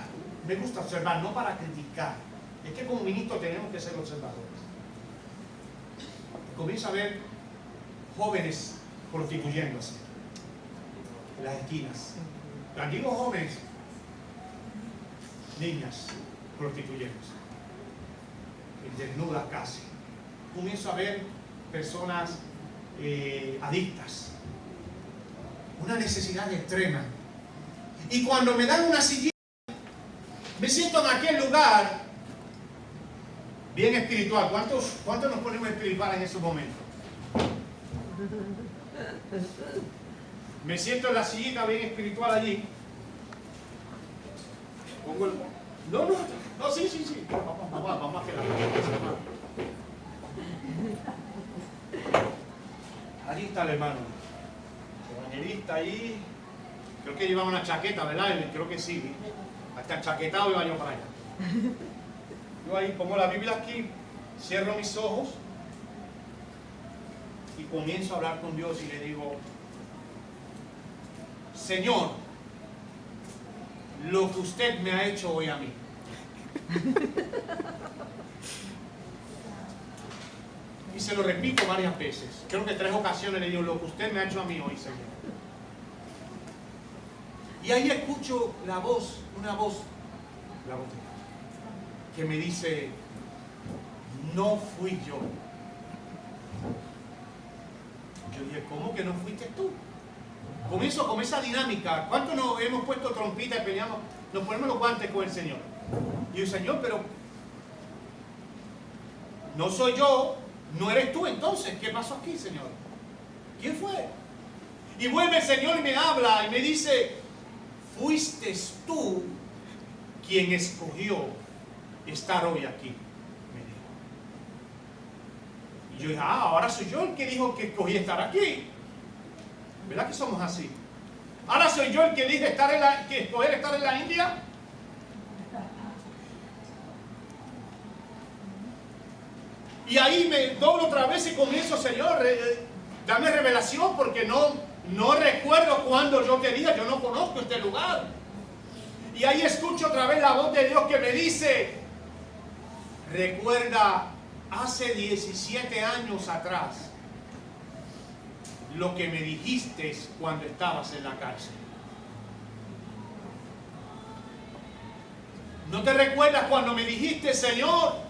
Me gusta observar, no para criticar. Es que como ministro tenemos que ser observadores. Comienzo a ver jóvenes prostituyéndose en las esquinas. Cuando digo jóvenes, niñas prostituyéndose, desnudas casi. Comienzo a ver personas adictas. Una necesidad extrema. Y cuando me dan una sillita, me siento en aquel lugar bien espiritual. ¿Cuántos nos ponemos espiritual en esos momentos? Me siento en la sillita bien espiritual allí. Pongo el... No, sí. Vamos a quedar. Allí está el hermano. Evangelista ahí, creo que llevaba una chaqueta, ¿verdad? Creo que sí, hasta chaquetado iba yo para allá. Yo ahí pongo la Biblia aquí, cierro mis ojos y comienzo a hablar con Dios y le digo, Señor, lo que usted me ha hecho hoy a mí. Y se lo repito varias veces. Creo que 3 ocasiones le digo lo que usted me ha hecho a mí hoy, Señor. Y ahí escucho una voz de Dios, que me dice, no fui yo. Yo dije, ¿cómo que no fuiste tú? Comienzo con esa dinámica. ¿Cuántos nos hemos puesto trompita y peleamos? Nos ponemos los guantes con el Señor. Y yo, Señor, pero no soy yo, no eres tú entonces. ¿Qué pasó aquí, Señor? ¿Quién fue? Y vuelve el Señor y me habla y me dice, fuiste tú quien escogió estar hoy aquí. Me dijo. Y yo dije, ahora soy yo el que dijo que escogí estar aquí. ¿Verdad que somos así? Ahora soy yo el que dije que escoger estar en la India. Y ahí me doblo otra vez y comienzo, Señor, dame revelación porque no recuerdo cuando yo te dije, yo no conozco este lugar. Y ahí escucho otra vez la voz de Dios que me dice, recuerda hace 17 años atrás lo que me dijiste cuando estabas en la cárcel. ¿No te recuerdas cuando me dijiste, Señor,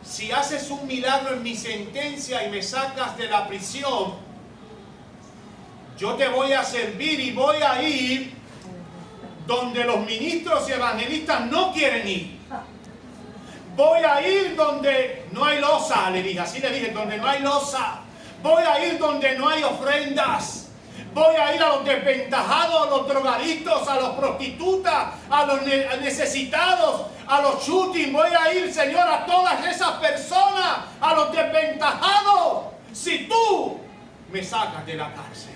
si haces un milagro en mi sentencia y me sacas de la prisión, yo te voy a servir y voy a ir donde los ministros y evangelistas no quieren ir? Voy a ir donde no hay loza, le dije, así le dije, donde no hay loza. Voy a ir donde no hay ofrendas. Voy a ir a los desventajados, a los drogadictos, a los prostitutas, a los necesitados, a los shooting. Voy a ir, Señor, a todas esas personas, a los desventajados. Si tú me sacas de la cárcel.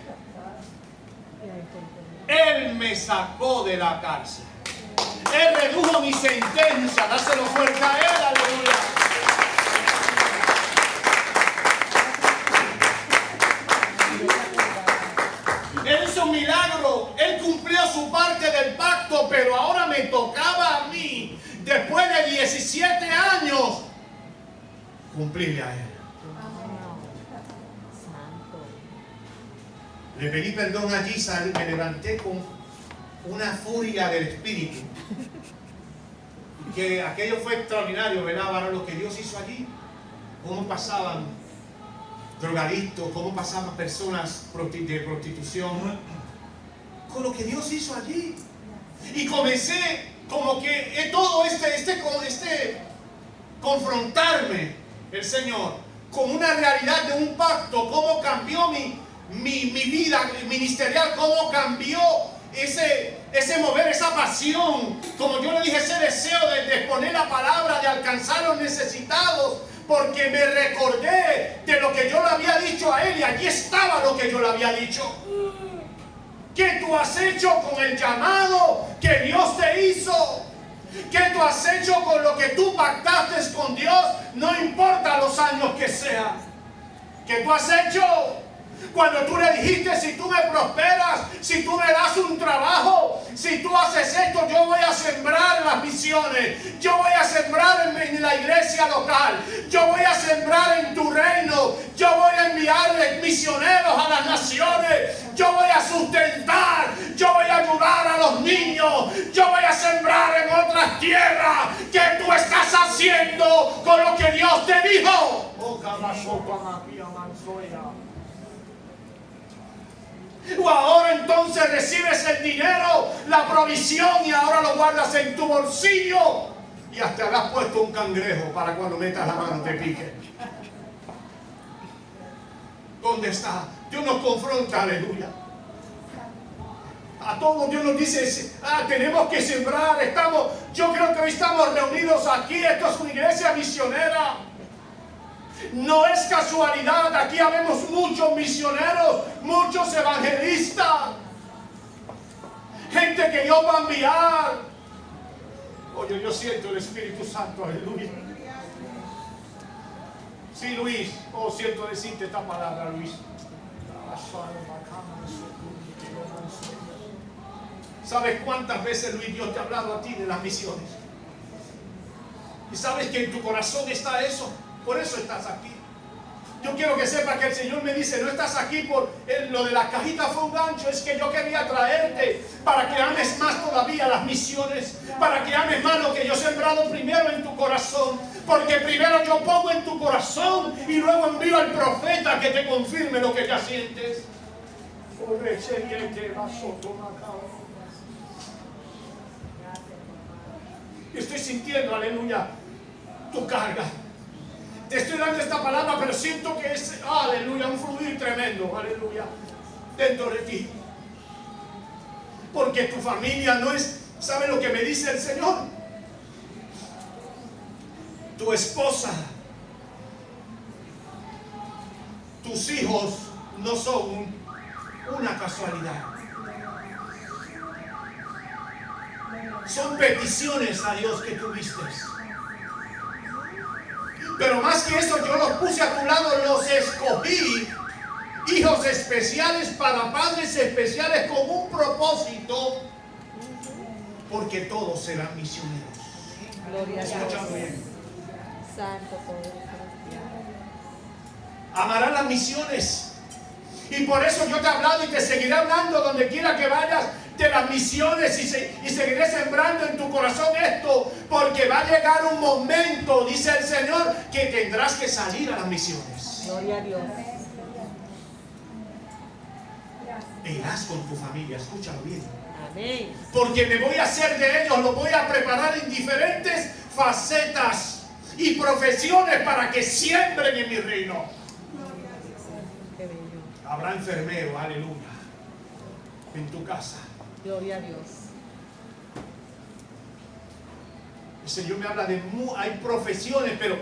Él me sacó de la cárcel. Él redujo mi sentencia. Dáselo fuerte a Él, aleluya. Él hizo un milagro. Él cumplió su parte del pacto, pero ahora me tocaba a mí, después de 17 años, cumplirle a Él. Le pedí perdón allí, me levanté con una furia del Espíritu. Y que aquello fue extraordinario, ¿verdad? Para lo que Dios hizo allí. Cómo pasaban drogadictos, cómo pasaban personas de prostitución. Con lo que Dios hizo allí. Y comencé como que todo confrontarme el Señor con una realidad de un pacto, cómo cambió mi vida ministerial, cómo cambió ese mover, esa pasión, como yo le dije, ese deseo de exponer la palabra, de alcanzar a los necesitados, porque me recordé de lo que yo le había dicho a él y allí estaba lo que yo le había dicho. ¿Qué tú has hecho con el llamado que Dios te hizo? ¿Qué tú has hecho con lo que tú pactaste con Dios? No importa los años que sean. ¿Qué tú has hecho? Cuando tú le dijiste, si tú me prosperas, si tú me das un trabajo, si tú haces esto, yo voy a sembrar las misiones, yo voy a sembrar en la iglesia local, yo voy a sembrar en tu reino, yo voy a enviarles misioneros a las naciones, yo voy a sustentar, yo voy a ayudar a los niños, yo voy a sembrar en otras tierras. ¿Qué tú estás haciendo con lo que Dios te dijo? O ahora entonces recibes el dinero, la provisión, y ahora lo guardas en tu bolsillo y hasta le has puesto un cangrejo para cuando metas la mano te pique. ¿Dónde está? Dios nos confronta, aleluya. A todos Dios nos dice, tenemos que sembrar. Yo creo que hoy estamos reunidos aquí. Esto es una iglesia misionera. No es casualidad, aquí habemos muchos misioneros, muchos evangelistas, gente que Dios va a enviar. Oye, yo siento el Espíritu Santo, aleluya. Sí, Luis, siento decirte esta palabra, Luis. ¿Sabes cuántas veces, Luis, Dios te ha hablado a ti de las misiones? ¿Y sabes que en tu corazón está eso? Por eso estás aquí. Yo quiero que sepa que el Señor me dice, no estás aquí por lo de la cajita fue un gancho, es que yo quería traerte para que ames más todavía las misiones, para que ames más lo que yo he sembrado primero en tu corazón, porque primero yo pongo en tu corazón y luego envío al profeta que te confirme lo que ya sientes. Estoy sintiendo, aleluya, tu carga. Te estoy dando esta palabra, pero siento que es, aleluya, un fluir tremendo, aleluya, dentro de ti. Porque tu familia no es, ¿sabe lo que me dice el Señor? Tu esposa, tus hijos no son una casualidad. Son peticiones a Dios que tuviste. Pero más que eso, yo los puse a tu lado, los escogí, hijos especiales para padres especiales con un propósito, porque todos serán misioneros. Gloria a Escucha Dios. bien. Santo poder. Amarán las misiones. Y por eso yo te he hablado y te seguiré hablando donde quiera que vayas de las misiones y seguiré sembrando en tu corazón esto, porque va a llegar un momento, dice el Señor, que tendrás que salir a las misiones. Gloria a Dios. E irás con tu familia, escúchalo bien. Amén. Porque me voy a hacer de ellos, los voy a preparar en diferentes facetas y profesiones para que siembren en mi reino. Qué bello. Habrá enfermero, aleluya, en tu casa. Gloria a Dios. El Señor me habla de hay profesiones, pero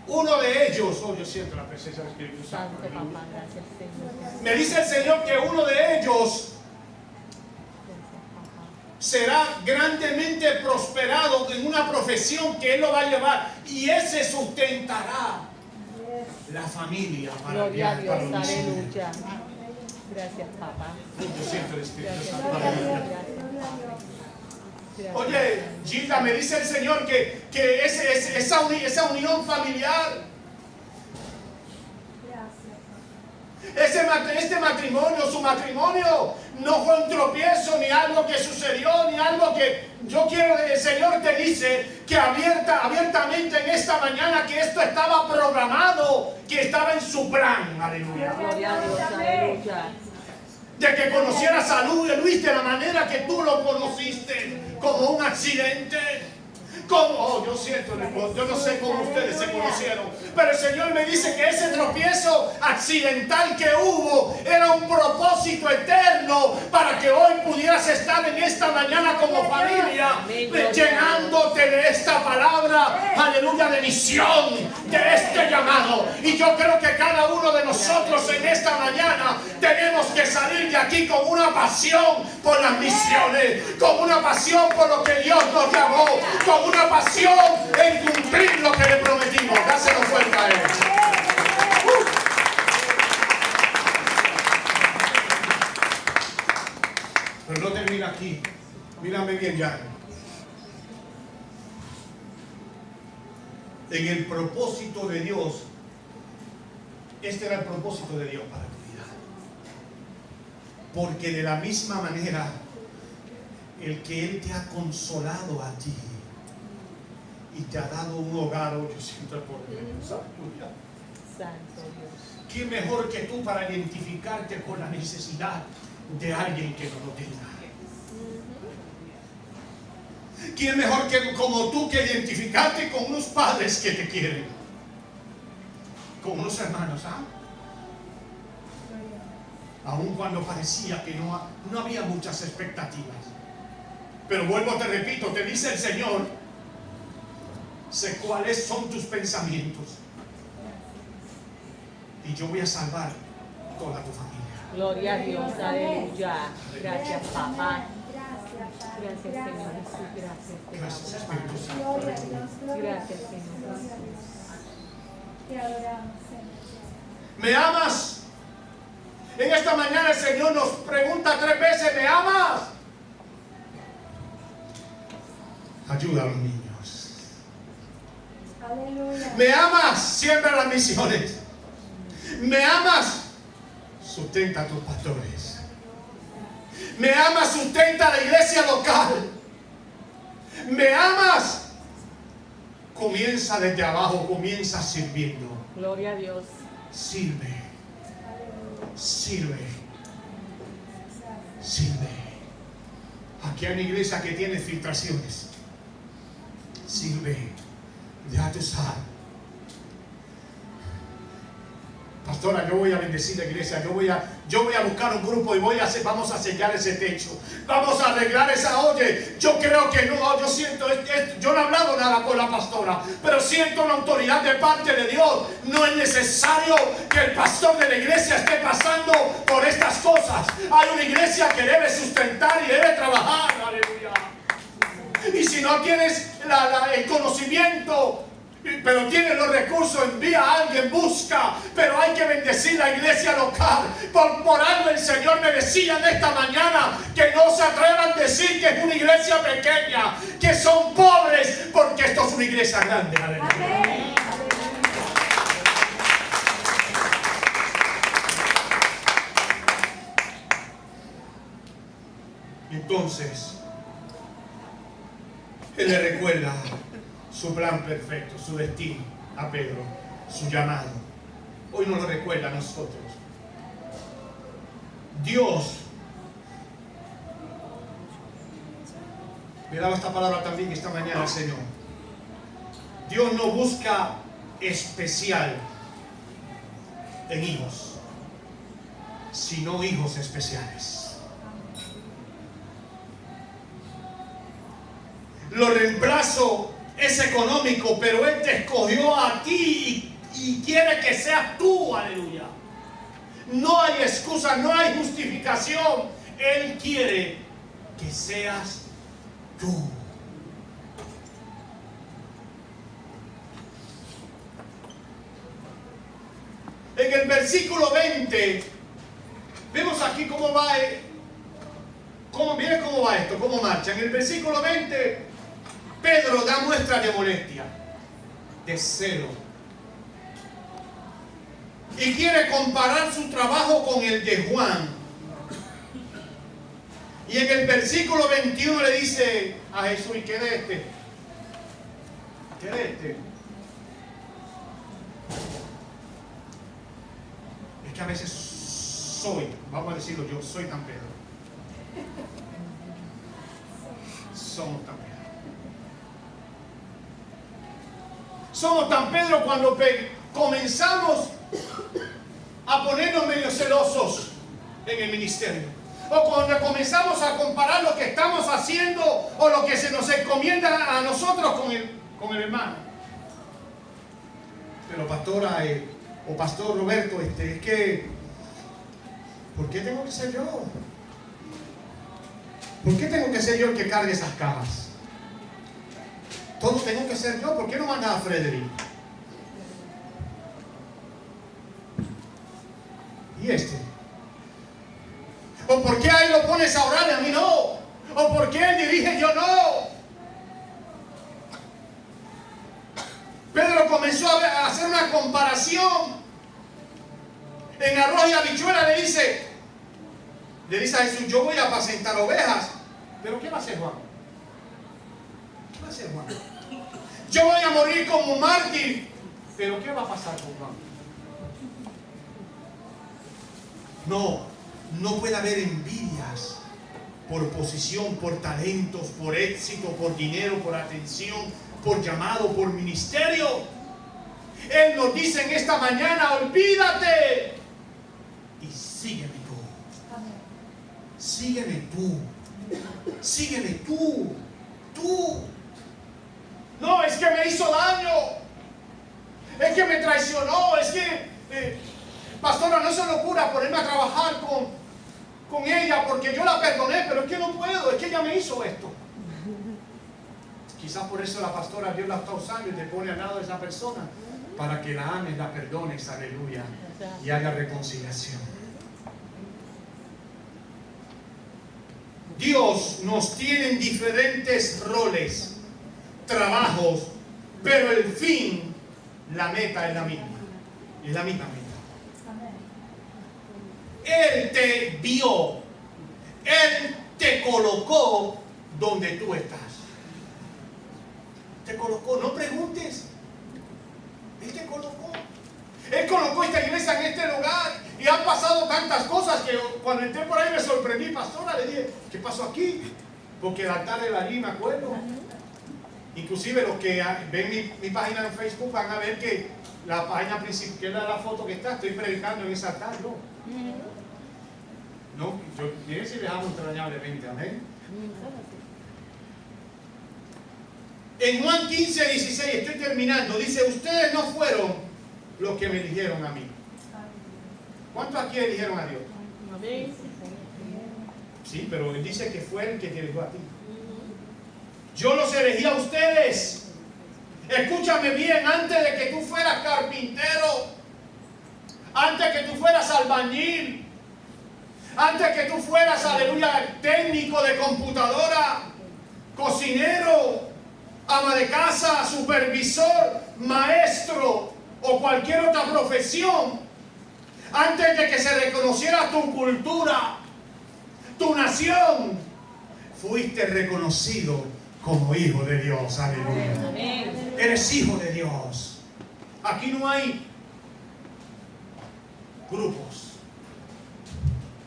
uno de ellos, yo siento la presencia del Espíritu Santo. Santo papá, gracias Señor. Me dice el Señor que uno de ellos será grandemente prosperado en una profesión que Él lo va a llevar, y ese sustentará la familia para Gloria a el Dios, para los misioneros. aleluya. Gracias papá. Yo siento el Espíritu Gracias Santo. papá. Aleluya. Gracias. Oye, Gilda, me dice el Señor que esa unión familiar, este matrimonio, su matrimonio, no fue un tropiezo, ni algo que sucedió, ni algo que yo quiero. El Señor te dice que abiertamente en esta mañana que esto estaba programado, que estaba en su plan. Aleluya. Gloria a Dios, aleluya. De que conocieras a Luis de la manera que tú lo conociste, como un accidente. Yo siento, yo no sé cómo ustedes se conocieron, pero el Señor me dice que ese tropiezo accidental que hubo era un propósito eterno para que hoy pudieras estar en esta mañana como familia, llenándote de esta palabra, aleluya, de misión, de este llamado. Y yo creo que cada uno de nosotros en esta mañana tenemos que salir de aquí con una pasión por las misiones, con una pasión por lo que Dios nos llamó, con una pasión en cumplir lo que le prometimos. Dáselo fuerte a Él. Pero no termina aquí. Mírame bien ya. En el propósito de Dios, este era el propósito de Dios para tu vida. Porque de la misma manera, el que Él te ha consolado a ti y te ha dado un hogar, yo siento el poder de Dios. Aleluya. Santo Dios. ¿Quién mejor que tú para identificarte con la necesidad de alguien que no lo tenga? ¿Quién mejor que como tú que identificarte con unos padres que te quieren? Con unos hermanos, aun cuando parecía que no había muchas expectativas. Pero vuelvo, te repito, te dice el Señor, sé cuáles son tus pensamientos y yo voy a salvar toda tu familia. Gloria a Dios, aleluya. Gracias papá. Gracias Señor Jesús, Gracias, gracias. Espíritu Santo. Gracias Señor Jesús. Te adoramos, Señor. ¿Me amas? En esta mañana el Señor nos pregunta 3 veces, ¿me amas? Ayuda a los niños. Aleluya. ¿Me amas? Siembra las misiones. ¿Me amas? Sustenta a tus pastores. ¿Me amas? Sustenta a la iglesia local. ¿Me amas? Comienza desde abajo, comienza sirviendo. Gloria a Dios. Sirve. Sirve. Sirve. Aquí hay una iglesia que tiene filtraciones. Sirve. Ya tú sabes. Pastora, yo voy a bendecir la iglesia. Yo voy a buscar un grupo y vamos a sellar ese techo. Vamos a arreglar esa olla. Yo creo que no, yo siento, yo no he hablado nada con la pastora, pero siento una autoridad de parte de Dios. No es necesario que el pastor de la iglesia esté pasando por estas cosas. Hay una iglesia que debe sustentar y debe trabajar. Aleluya. Y si no tienes el conocimiento, pero tienes los recursos, envía a alguien, busca. Pero hay que bendecir la iglesia local. Por algo el Señor me decía en esta mañana que no se atrevan a decir que es una iglesia pequeña, que son pobres, porque esto es una iglesia grande. Aleluya. Amén. Entonces, Él le recuerda su plan perfecto, su destino a Pedro, su llamado. Hoy nos lo recuerda a nosotros. Dios me daba esta palabra también esta mañana, Señor. Dios no busca especial en hijos, sino hijos especiales. Lo reemplazo es económico, pero Él te escogió a ti y quiere que seas tú, aleluya. No hay excusa, no hay justificación. Él quiere que seas tú. En el versículo 20, vemos aquí cómo va, miren cómo va esto, cómo marcha. En el versículo 20, Pedro da muestra de molestia, de celo, y quiere comparar su trabajo con el de Juan. Y en el versículo 21 le dice a Jesús: ¿y qué de este? ¿Qué de este? Es que a veces vamos a decirlo yo, soy tan Pedro. Somos tan Pedro. Somos tan Pedro cuando comenzamos a ponernos medio celosos en el ministerio. O cuando comenzamos a comparar lo que estamos haciendo o lo que se nos encomienda a nosotros con el hermano. Pero pastora o pastor Roberto, es que, ¿por qué tengo que ser yo? ¿Por qué tengo que ser yo el que cargue esas cajas? Todo tengo que ser yo. ¿Por qué no manda a Frederick? ¿Y este? ¿O por qué ahí lo pones a orar y a mí no? ¿O por qué él dirige y yo no? Pedro comenzó a hacer una comparación. En arroz y habichuela le dice a Jesús: yo voy a apacentar ovejas. ¿Pero qué va a hacer Juan? ¿Qué va a hacer Juan? Yo voy a morir como un mártir. ¿Pero qué va a pasar con Juan? No puede haber envidias por posición, por talentos, por éxito, por dinero, por atención, por llamado, por ministerio. Él nos dice en esta mañana: olvídate y sígueme tú. Amén. Sígueme tú. Sígueme tú. Tú. No, es que me hizo daño. Es que me traicionó. Es que, pastora, no se le ocurra ponerme a trabajar con ella porque yo la perdoné, pero es que no puedo. Es que ella me hizo esto. Quizás por eso la pastora Dios la está usando y te pone al lado de esa persona para que la ames, la perdones, aleluya, y haga reconciliación. Dios nos tiene en diferentes roles, trabajos, pero el fin, la meta es la misma. Es la misma meta. Él te vio. Él te colocó donde tú estás. Te colocó, no preguntes. Él te colocó. Él colocó esta iglesia en este lugar y han pasado tantas cosas que cuando entré por ahí me sorprendí, pastora, le dije, ¿qué pasó aquí? Porque el altar de allí me acuerdo. Inclusive los que ven mi página en Facebook van a ver que la página principal, que es la foto que está, estoy predicando en ese altar, ¿no? No, yo miren si dejamos entrañablemente, amén. En Juan 15, 16, estoy terminando, dice, ustedes no fueron los que me eligieron a mí. ¿Cuántos aquí eligieron a Dios? Sí, pero él dice que fue el que te eligió a ti. Yo los elegí a ustedes. Escúchame bien, antes de que tú fueras carpintero, antes que tú fueras albañil, antes que tú fueras, aleluya, técnico de computadora, cocinero, ama de casa, supervisor, maestro o cualquier otra profesión, antes de que se reconociera tu cultura, tu nación, fuiste reconocido como hijo de Dios. Aleluya. Amén. Eres hijo de Dios. Aquí no hay grupos.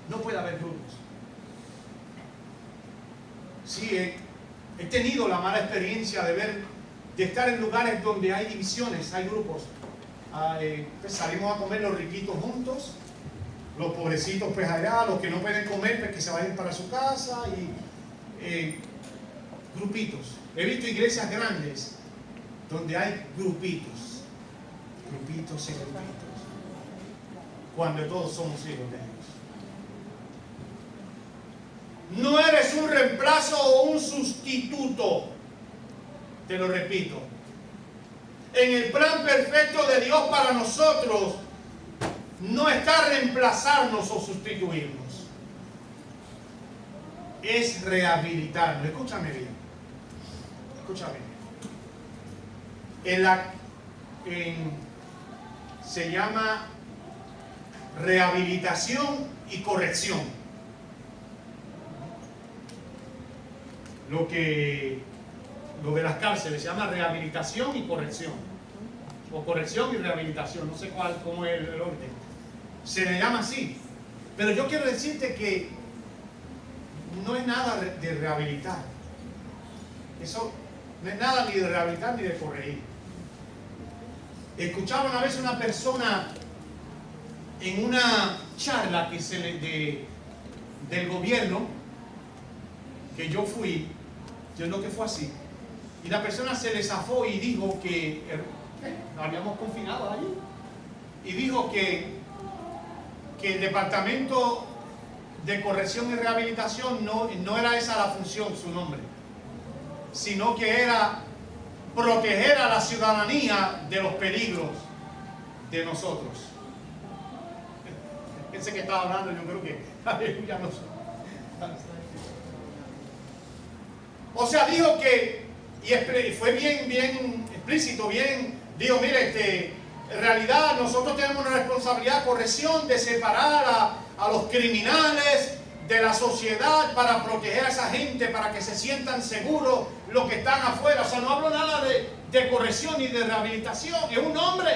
No puede haber grupos. Sí, he tenido la mala experiencia de estar en lugares donde hay divisiones, hay grupos. Pues salimos a comer los riquitos juntos, los pobrecitos pues allá, los que no pueden comer pues que se vayan para su casa y grupitos. He visto iglesias grandes donde hay grupitos y grupitos, cuando todos somos hijos de Dios. No eres un reemplazo o un sustituto. Te lo repito. En el plan perfecto de Dios para nosotros no está reemplazarnos o sustituirnos. Es rehabilitarnos. Escúchame bien. Escúchame bien. Se llama rehabilitación y corrección. Lo de las cárceles se llama rehabilitación y corrección, o corrección y rehabilitación, no sé cómo es el orden, se le llama así, pero yo quiero decirte que no es nada de rehabilitar, eso no es nada ni de rehabilitar ni de corregir. Escuchaba una vez una persona en una charla que del gobierno que yo fui, yo no que fue así. Y la persona se le zafó y dijo que habíamos confinado allí. Y dijo que el departamento de corrección y rehabilitación no era esa la función, su nombre, sino que era proteger a la ciudadanía de los peligros de nosotros. Ese que estaba hablando, yo creo que aleluya, no sé. O sea, dijo que, y fue bien explícito, dijo, mire, en realidad nosotros tenemos una responsabilidad de corrección, de separar a los criminales de la sociedad para proteger a esa gente, para que se sientan seguros los que están afuera. O sea, no hablo nada de corrección ni de rehabilitación, es un hombre.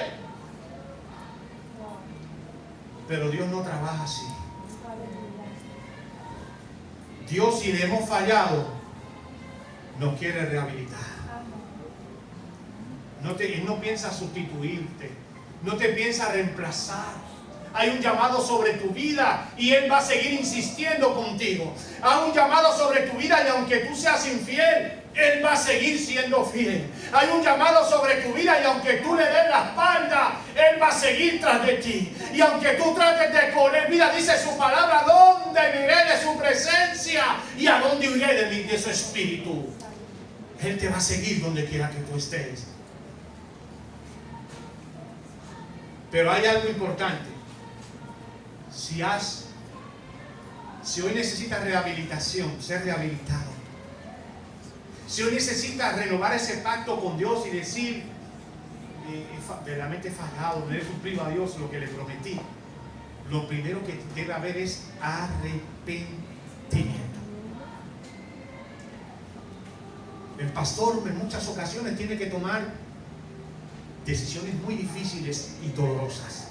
Pero Dios no trabaja así. Dios, si le hemos fallado, nos quiere rehabilitar. Él no piensa sustituirte, no te piensa reemplazar. Hay un llamado sobre tu vida y Él va a seguir insistiendo contigo. Hay un llamado sobre tu vida y aunque tú seas infiel, Él va a seguir siendo fiel. Hay un llamado sobre tu vida y aunque tú le des la espalda, Él va a seguir tras de ti. Y aunque tú trates de correr, mira, dice su palabra, ¿dónde iré de su presencia? ¿Y a dónde iré de su espíritu? Él te va a seguir donde quiera que tú estés. Pero hay algo importante. Si hoy necesitas rehabilitación, ser rehabilitado. Si hoy necesitas renovar ese pacto con Dios y decir, verdaderamente he fallado, no he cumplido a Dios lo que le prometí. lo primero que debe haber es arrepentimiento. El pastor en muchas ocasiones tiene que tomar decisiones muy difíciles y dolorosas.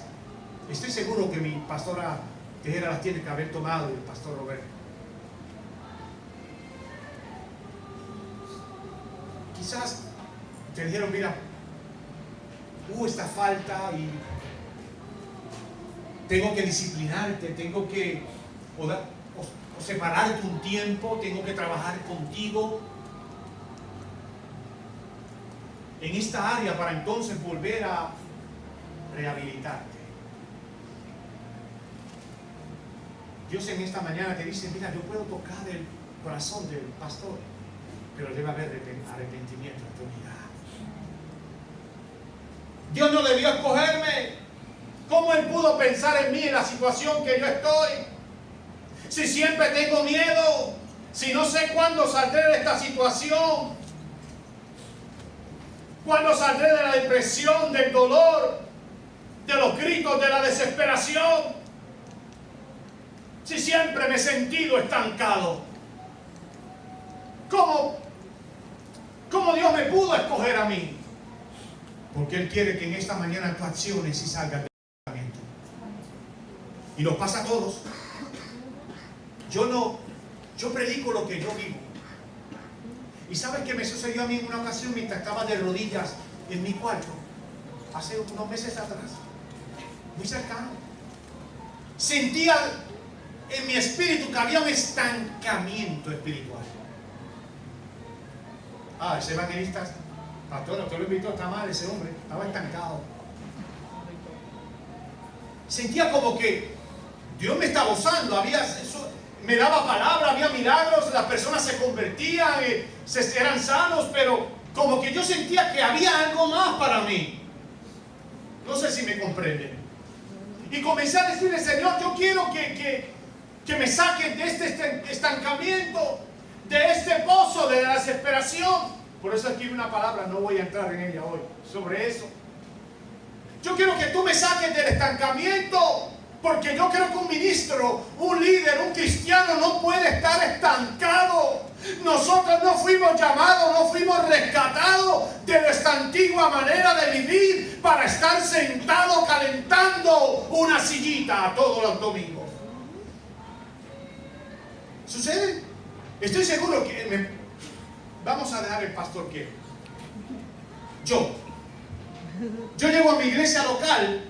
Estoy seguro que mi pastora Tejera las tiene que haber tomado, y el pastor Roberto. Quizás te dijeron, mira, hubo esta falta y tengo que disciplinarte, tengo que o separarte un tiempo, tengo que trabajar contigo en esta área para entonces volver a rehabilitarte. Dios en esta mañana te dice, mira, yo puedo tocar el corazón del pastor, pero debe haber arrepentimiento en tu vida. Dios no debió escogerme. ¿Cómo Él pudo pensar en mí, en la situación que yo estoy? Si siempre tengo miedo, si no sé cuándo saldré de esta situación, cuándo saldré de la depresión, del dolor, de los gritos, de la desesperación, si siempre me he sentido estancado. ¿Cómo Dios me pudo escoger a mí? Porque Él quiere que en esta mañana tú acciones y salgas del estancamiento. Y nos pasa a todos. Yo predico lo que yo vivo. ¿Y sabes qué me sucedió a mí en una ocasión mientras estaba de rodillas en mi cuarto? Hace unos meses atrás. Muy cercano. Sentía en mi espíritu que había un estancamiento espiritual. Ese evangelista, pastor, usted lo invitó, está mal ese hombre, estaba estancado. Sentía como que Dios me estaba usando, me daba palabra, había milagros, las personas se convertían, eran sanos, pero como que yo sentía que había algo más para mí. No sé si me comprenden. Y comencé a decirle, Señor, yo quiero que me saquen de este estancamiento, de este pozo de la desesperación. Por eso escribí una palabra, no voy a entrar en ella hoy, sobre eso. Yo quiero que tú me saques del estancamiento, porque yo creo que un ministro, un líder, un cristiano no puede estar estancado. Nosotros no fuimos llamados, no fuimos rescatados de nuestra antigua manera de vivir para estar sentado calentando una sillita todos los domingos. ¿Sucede? Estoy seguro que vamos a dejar el pastor que yo llego a mi iglesia local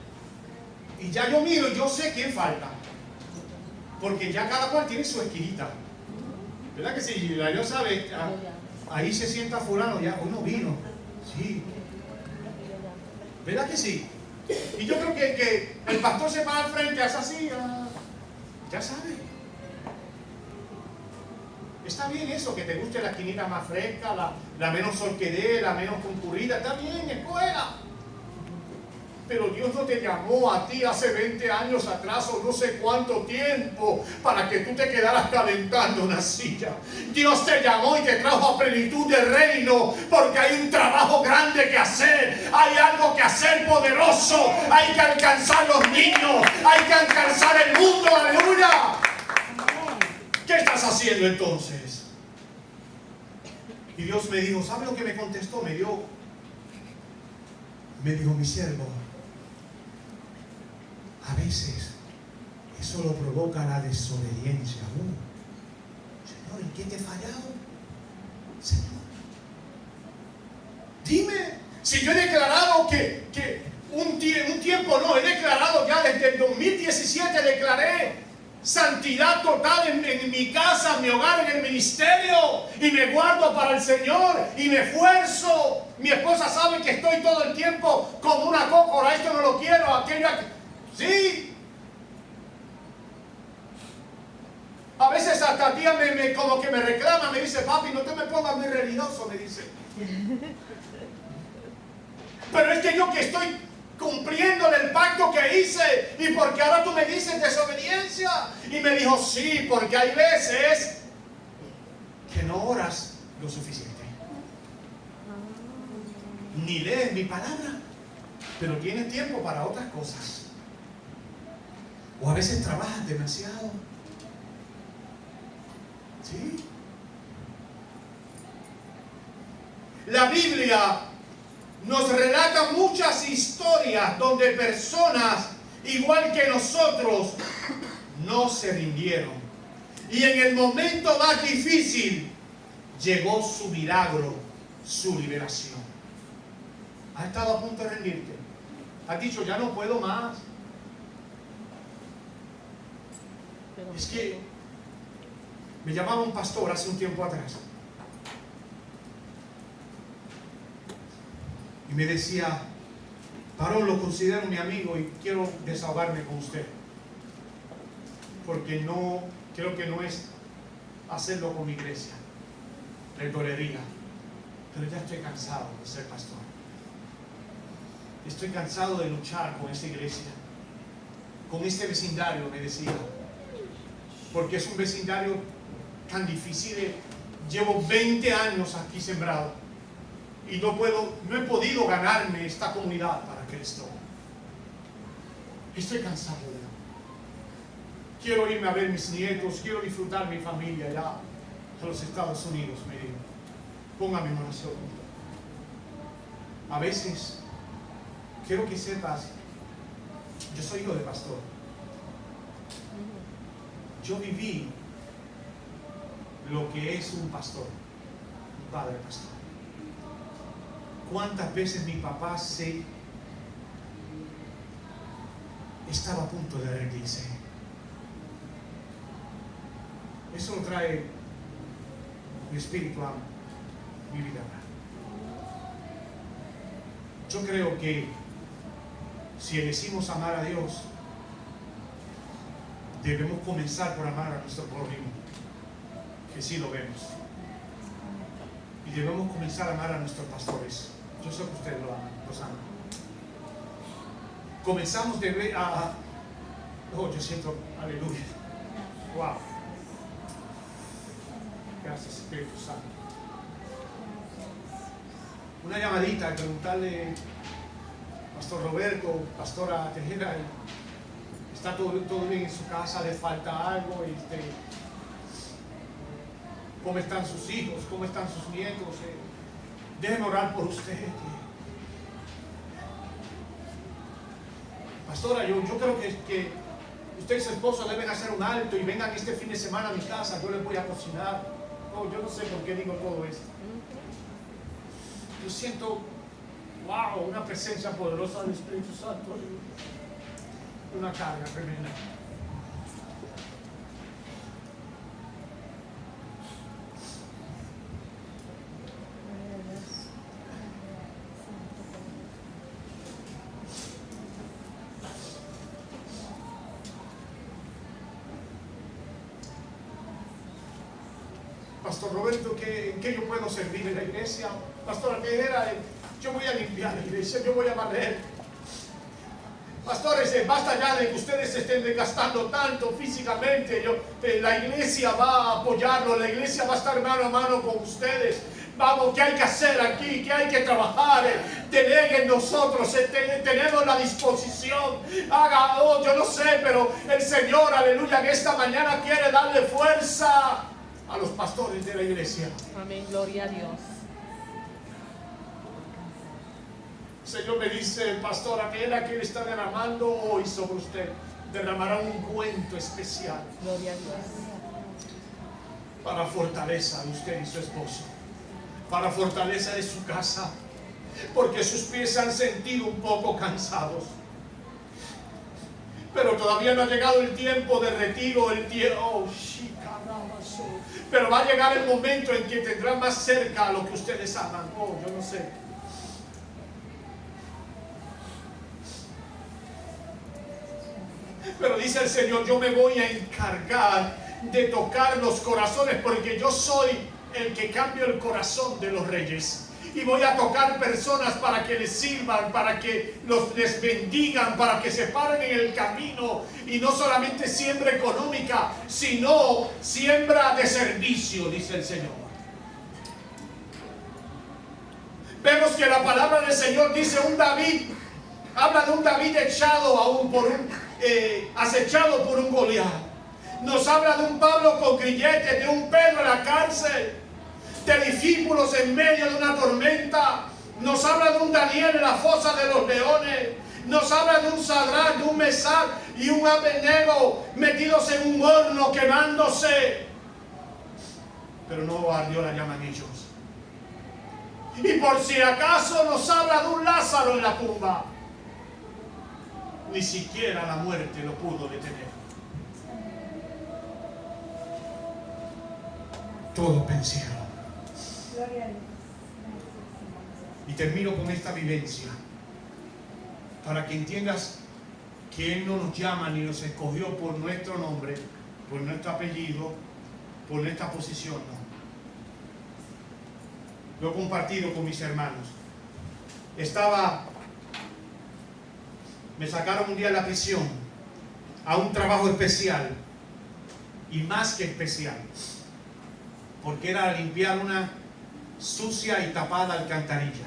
y ya yo miro y yo sé quién falta, porque ya cada cual tiene su esquinita, ¿verdad que sí? Dios sabe, ahí se sienta fulano, ya uno vino, sí, ¿verdad que sí? Y yo creo que el pastor se para al frente, hace así, ya sabe. Está bien eso, que te guste la esquinita más fresca, la menos sol que dé, la menos concurrida, está bien, escuela. Pero Dios no te llamó a ti hace 20 años atrás o no sé cuánto tiempo para que tú te quedaras calentando una silla. Dios te llamó y te trajo a plenitud del reino porque hay un trabajo grande que hacer, hay algo que hacer poderoso, hay que alcanzar los niños, hay que alcanzar el mundo, aleluya. ¿Qué estás haciendo entonces? Y Dios me dijo, ¿sabe lo que me contestó? Me dijo, mi siervo, a veces eso lo provoca la desobediencia. Señor, ¿en qué te he fallado? Señor, dime, si yo he declarado que un tiempo no, he declarado ya desde el 2017, declaré santidad total en mi casa, en mi hogar, en el ministerio, y me guardo para el Señor y me esfuerzo. Mi esposa sabe que estoy todo el tiempo como una cócora, esto no lo quiero, aquello, sí. A veces hasta tía como que me reclama, me dice, papi, no te me pongas muy religioso, me dice. Pero es que yo que estoy cumpliendo el pacto que hice, y porque ahora tú me dices desobediencia. Y me dijo, sí, porque hay veces que no oras lo suficiente, ni lees mi palabra, pero tienes tiempo para otras cosas. O a veces trabajas demasiado. ¿Sí? La Biblia nos relata muchas historias donde personas, igual que nosotros, no se rindieron. Y en el momento más difícil, llegó su milagro, su liberación. ¿Has estado a punto de rendirte? ¿Has dicho, ya no puedo más? Es que me llamaba un pastor hace un tiempo atrás y me decía, Varón, lo considero mi amigo y quiero desahogarme con usted, porque no, creo que no es hacerlo con mi iglesia, le dolería, pero ya estoy cansado de ser pastor, estoy cansado de luchar con esa iglesia, con este vecindario, me decía, porque es un vecindario tan difícil. Llevo 20 años aquí sembrado y no he podido ganarme esta comunidad para Cristo. Estoy cansado de él. Quiero irme a ver mis nietos, quiero disfrutar mi familia allá a los Estados Unidos, me dijo. Póngame en oración. A veces, quiero que sepas, yo soy hijo de pastor. Yo viví lo que es un pastor, un padre pastor. ¿Cuántas veces mi papá estaba a punto de rendirse? Eso lo trae mi espíritu a mi vida. Yo creo que si elegimos amar a Dios, debemos comenzar por amar a nuestro prójimo, que sí lo vemos. Y debemos comenzar a amar a nuestros pastores. Yo sé que ustedes los aman. Comenzamos de ver oh, yo siento, aleluya. Wow. Gracias, Espíritu Santo. Una llamadita, preguntarle, Pastor Roberto, Pastora Tejera, ¿está todo bien en su casa? ¿Le falta algo? ¿Cómo están sus hijos? ¿Cómo están sus nietos? Déjenme orar por usted. Pastora, yo creo que usted y su esposo deben hacer un alto y vengan este fin de semana a mi casa. Yo les voy a cocinar. Oh, yo no sé por qué digo todo esto. Yo siento, wow, una presencia poderosa del Espíritu Santo. Una carga tremenda. Pastor Roberto, ¿en qué yo puedo servir en la iglesia? Pastora Tejera, yo voy a limpiar la iglesia, yo voy a barrer. Pastores, basta ya de que ustedes se estén desgastando tanto físicamente. La iglesia va a apoyarlo, la iglesia va a estar mano a mano con ustedes. Vamos, ¿qué hay que hacer aquí? ¿Qué hay que trabajar? Deleguen nosotros, tenemos la disposición. Yo no sé, pero el Señor, aleluya, que esta mañana quiere darle fuerza a los pastores de la iglesia. Amén, gloria a Dios. El Señor me dice, el pastor, aquella que Él está derramando hoy sobre usted, derramará un ungüento especial. Gloria a Dios. Para fortaleza de usted y su esposo, para fortaleza de su casa, porque sus pies se han sentido un poco cansados. Pero todavía no ha llegado el tiempo de retiro, pero va a llegar el momento en que tendrán más cerca a lo que ustedes aman. Oh, yo no sé. Pero dice el Señor, yo me voy a encargar de tocar los corazones, porque yo soy el que cambia el corazón de los reyes. Y voy a tocar personas para que les sirvan, para que les bendigan, para que se paren en el camino. Y no solamente siembra económica, sino siembra de servicio, dice el Señor. Vemos que la palabra del Señor dice un David, habla de un David echado aún por acechado por un Goliat. Nos habla de un Pablo con grilletes, de un Pedro en la cárcel, de discípulos en medio de una tormenta. Nos habla de un Daniel en la fosa de los leones. Nos habla de un Sadrach, de un Mesach y un Abednego metidos en un horno quemándose. Pero no ardió la llama en ellos. Y por si acaso nos habla de un Lázaro en la tumba. Ni siquiera la muerte lo pudo detener. Todos vencieron. Gloria a Dios. Y termino con esta vivencia, para que entiendas que Él no nos llama ni nos escogió por nuestro nombre, por nuestro apellido, por nuestra posición, no. Lo he compartido con mis hermanos. Me sacaron un día de la prisión a un trabajo especial, y más que especial, porque era limpiar una sucia y tapada alcantarilla.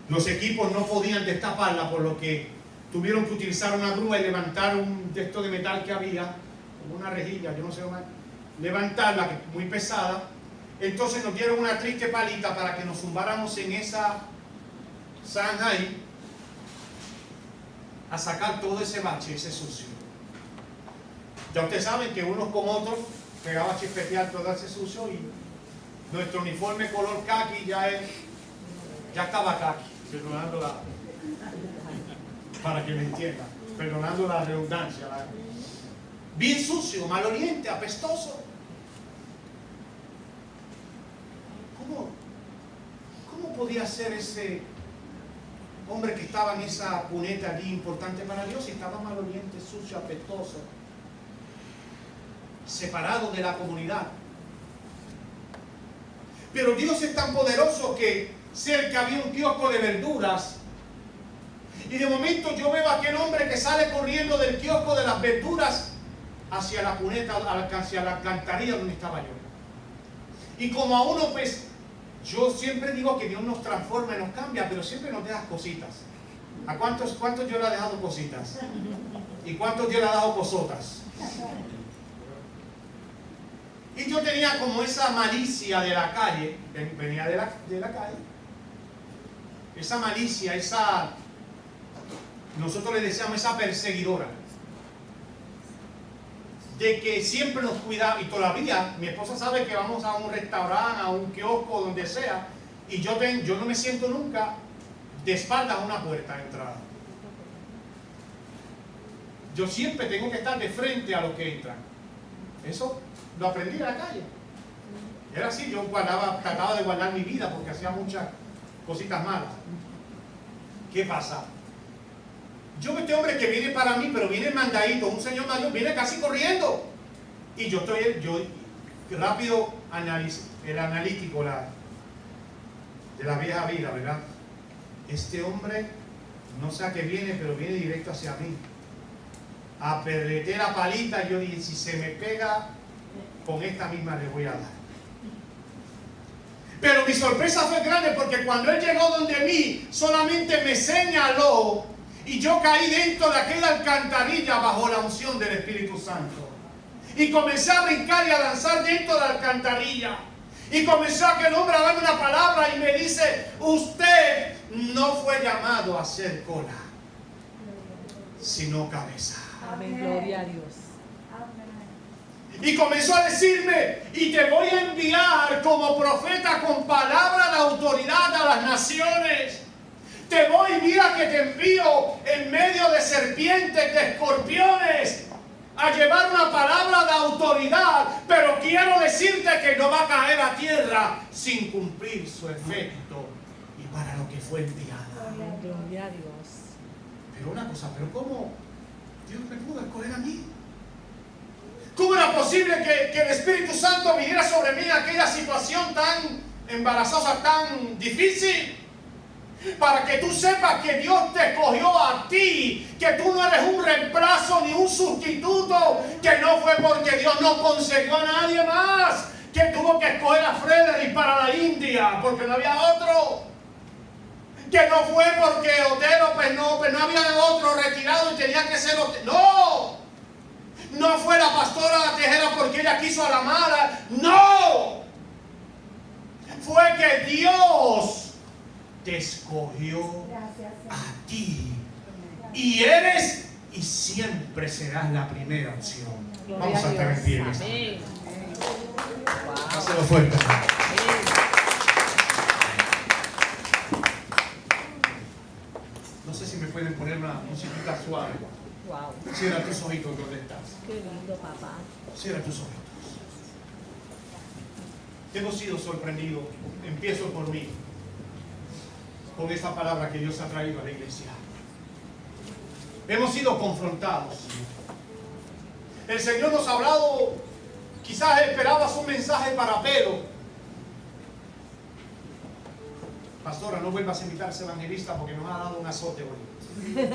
Los equipos no podían destaparla, por lo que tuvieron que utilizar una grúa y levantar un de estos de metal que había, como una rejilla, yo no sé cómo, levantarla, muy pesada. Entonces nos dieron una triste palita para que nos zumbáramos en esa zanja ahí, a sacar todo ese bache, ese sucio. Ya ustedes saben que unos con otros pegaba a chispetear todo ese sucio, y nuestro uniforme color caqui ya estaba caqui, perdonando para que me entiendan, perdonando la redundancia, bien sucio, maloliente, apestoso. ¿Cómo podía ser ese hombre que estaba en esa cuneta allí importante para Dios y estaba maloliente, sucio, apestoso, separado de la comunidad? Pero Dios es tan poderoso que cerca había un kiosco de verduras, y de momento yo veo a aquel hombre que sale corriendo del kiosco de las verduras hacia la cuneta, hacia la alcantarilla donde estaba yo. Y como a uno, pues, yo siempre digo que Dios nos transforma y nos cambia, pero siempre nos deja cositas. ¿A cuántos yo le he dejado cositas? ¿Y cuántos Dios le ha dado cosotas? Y yo tenía como esa malicia de la calle, venía de la calle, esa malicia, nosotros le decíamos esa perseguidora, de que siempre nos cuidaba. Y todavía mi esposa sabe que vamos a un restaurante, a un kiosco, donde sea, y yo no me siento nunca de espaldas a una puerta de entrada. Yo siempre tengo que estar de frente a los que entran. Eso lo aprendí en la calle. Era así, yo trataba de guardar mi vida porque hacía muchas cositas malas. ¿Qué pasa? Yo veo este hombre que viene para mí, pero viene mandadito, un señor mayor, viene casi corriendo. Y yo rápido el analítico de la vieja vida, ¿verdad? Este hombre no sé a qué viene, pero viene directo hacia mí. Aperreté la palita y yo dije, si se me pega, con esta misma le voy a dar. Pero mi sorpresa fue grande, porque cuando él llegó donde mí, solamente me señaló y yo caí dentro de aquella alcantarilla bajo la unción del Espíritu Santo. Y comencé a brincar y a danzar dentro de la alcantarilla. Y comenzó aquel hombre a darme una palabra y me dice, usted no fue llamado a ser cola, sino cabeza. Amén, gloria a Dios. Y comenzó a decirme, y te voy a enviar como profeta con palabra de autoridad a las naciones. Te voy, mira que te envío en medio de serpientes, de escorpiones, a llevar una palabra de autoridad. Pero quiero decirte que no va a caer a tierra sin cumplir su efecto y para lo que fue enviada. Amén, gloria a Dios. Pero una cosa, ¿pero cómo Dios me pudo escoger a mí? ¿Cómo era posible que el Espíritu Santo viniera sobre mí en aquella situación tan embarazosa, tan difícil? Para que tú sepas que Dios te escogió a ti, que tú no eres un reemplazo ni un sustituto, que no fue porque Dios no consiguió a nadie más, que tuvo que escoger a Frederick para la India, porque no había otro. Que no fue porque Otero pues no había otro retirado y tenía que ser Otero. No. No fue la pastora Tejera porque ella quiso a la mala. No. Fue que Dios te escogió Gracias, Señor. a ti. Y eres y siempre serás la primera opción. Gloria Vamos a estar en pie. Amén. Wow. Hazlo fuerte. Amén. No sé si me pueden poner una musiquita suave. Wow. Cierra tus ojitos donde estás. Qué lindo, papá. Cierra tus ojitos. Hemos sido sorprendidos, empiezo por mí, con esta palabra que Dios ha traído a la iglesia. Hemos sido confrontados. El Señor nos ha hablado, quizás esperabas un mensaje para Pedro. Pastora, no vuelvas a invitar a ese evangelista porque nos ha dado un azote hoy.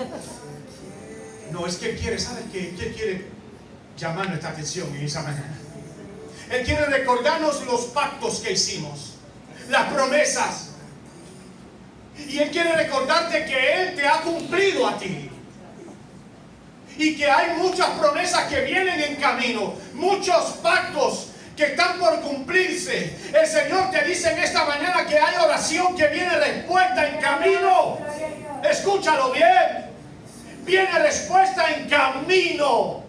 No, es que Él quiere, ¿sabes qué? Él quiere llamar nuestra atención en esa mañana. Él quiere recordarnos los pactos que hicimos, las promesas. Y Él quiere recordarte que Él te ha cumplido a ti. Y que hay muchas promesas que vienen en camino, muchos pactos que están por cumplirse. El Señor te dice en esta mañana que hay oración que viene respuesta en camino. Escúchalo bien. Viene respuesta en camino.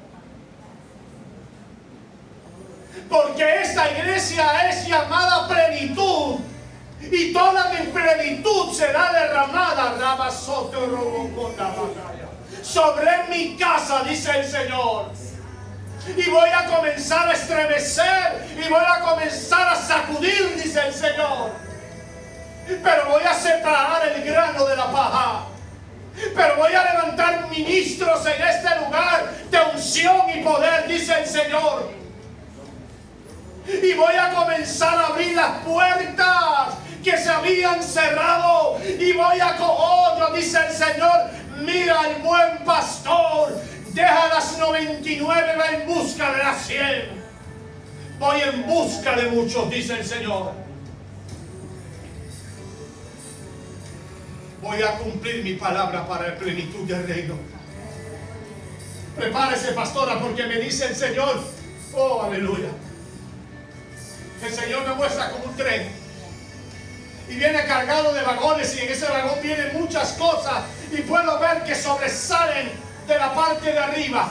Porque esta iglesia es llamada plenitud. Y toda mi plenitud será derramada sobre mi casa, dice el Señor. Y voy a comenzar a estremecer. Y voy a comenzar a sacudir, dice el Señor. Pero voy a separar el grano de la paja. Pero voy a levantar ministros en este lugar de unción y poder, dice el Señor. Y voy a comenzar a abrir las puertas que se habían cerrado. Y voy a dice el Señor, mira al buen pastor, deja las 99, va en busca de las 100. Voy en busca de muchos, dice el Señor. Voy a cumplir mi palabra para la plenitud del reino. Prepárese, pastora, porque me dice el Señor, oh, aleluya. El Señor me muestra como un tren y viene cargado de vagones, y en ese vagón vienen muchas cosas y puedo ver que sobresalen de la parte de arriba.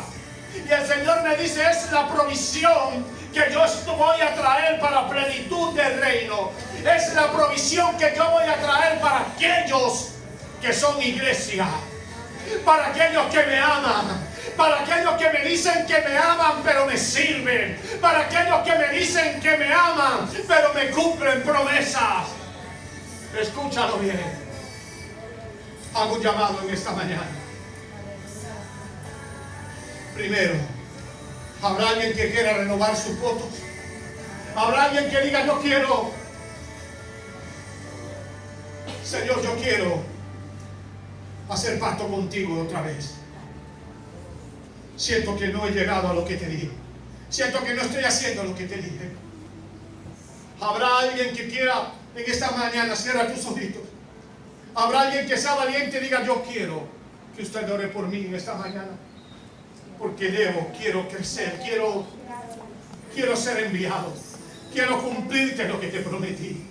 Y el Señor me dice, es la provisión que yo voy a traer para la plenitud del reino. Es la provisión que yo voy a traer para aquellos que son iglesia, para aquellos que me aman, para aquellos que me dicen que me aman pero me sirven, para aquellos que me dicen que me aman pero me cumplen promesas. Escúchalo bien. Hago un llamado en esta mañana. Primero, habrá alguien que quiera renovar sus votos. Habrá alguien que diga, yo quiero, Señor, yo quiero hacer pacto contigo otra vez. Siento que no he llegado a lo que te dije. Siento que no estoy haciendo lo que te dije. Habrá alguien que quiera en esta mañana, cierra tus ojitos. Habrá alguien que sea valiente y diga, yo quiero que usted ore por mí en esta mañana. Porque quiero crecer, quiero ser enviado. Quiero cumplirte lo que te prometí.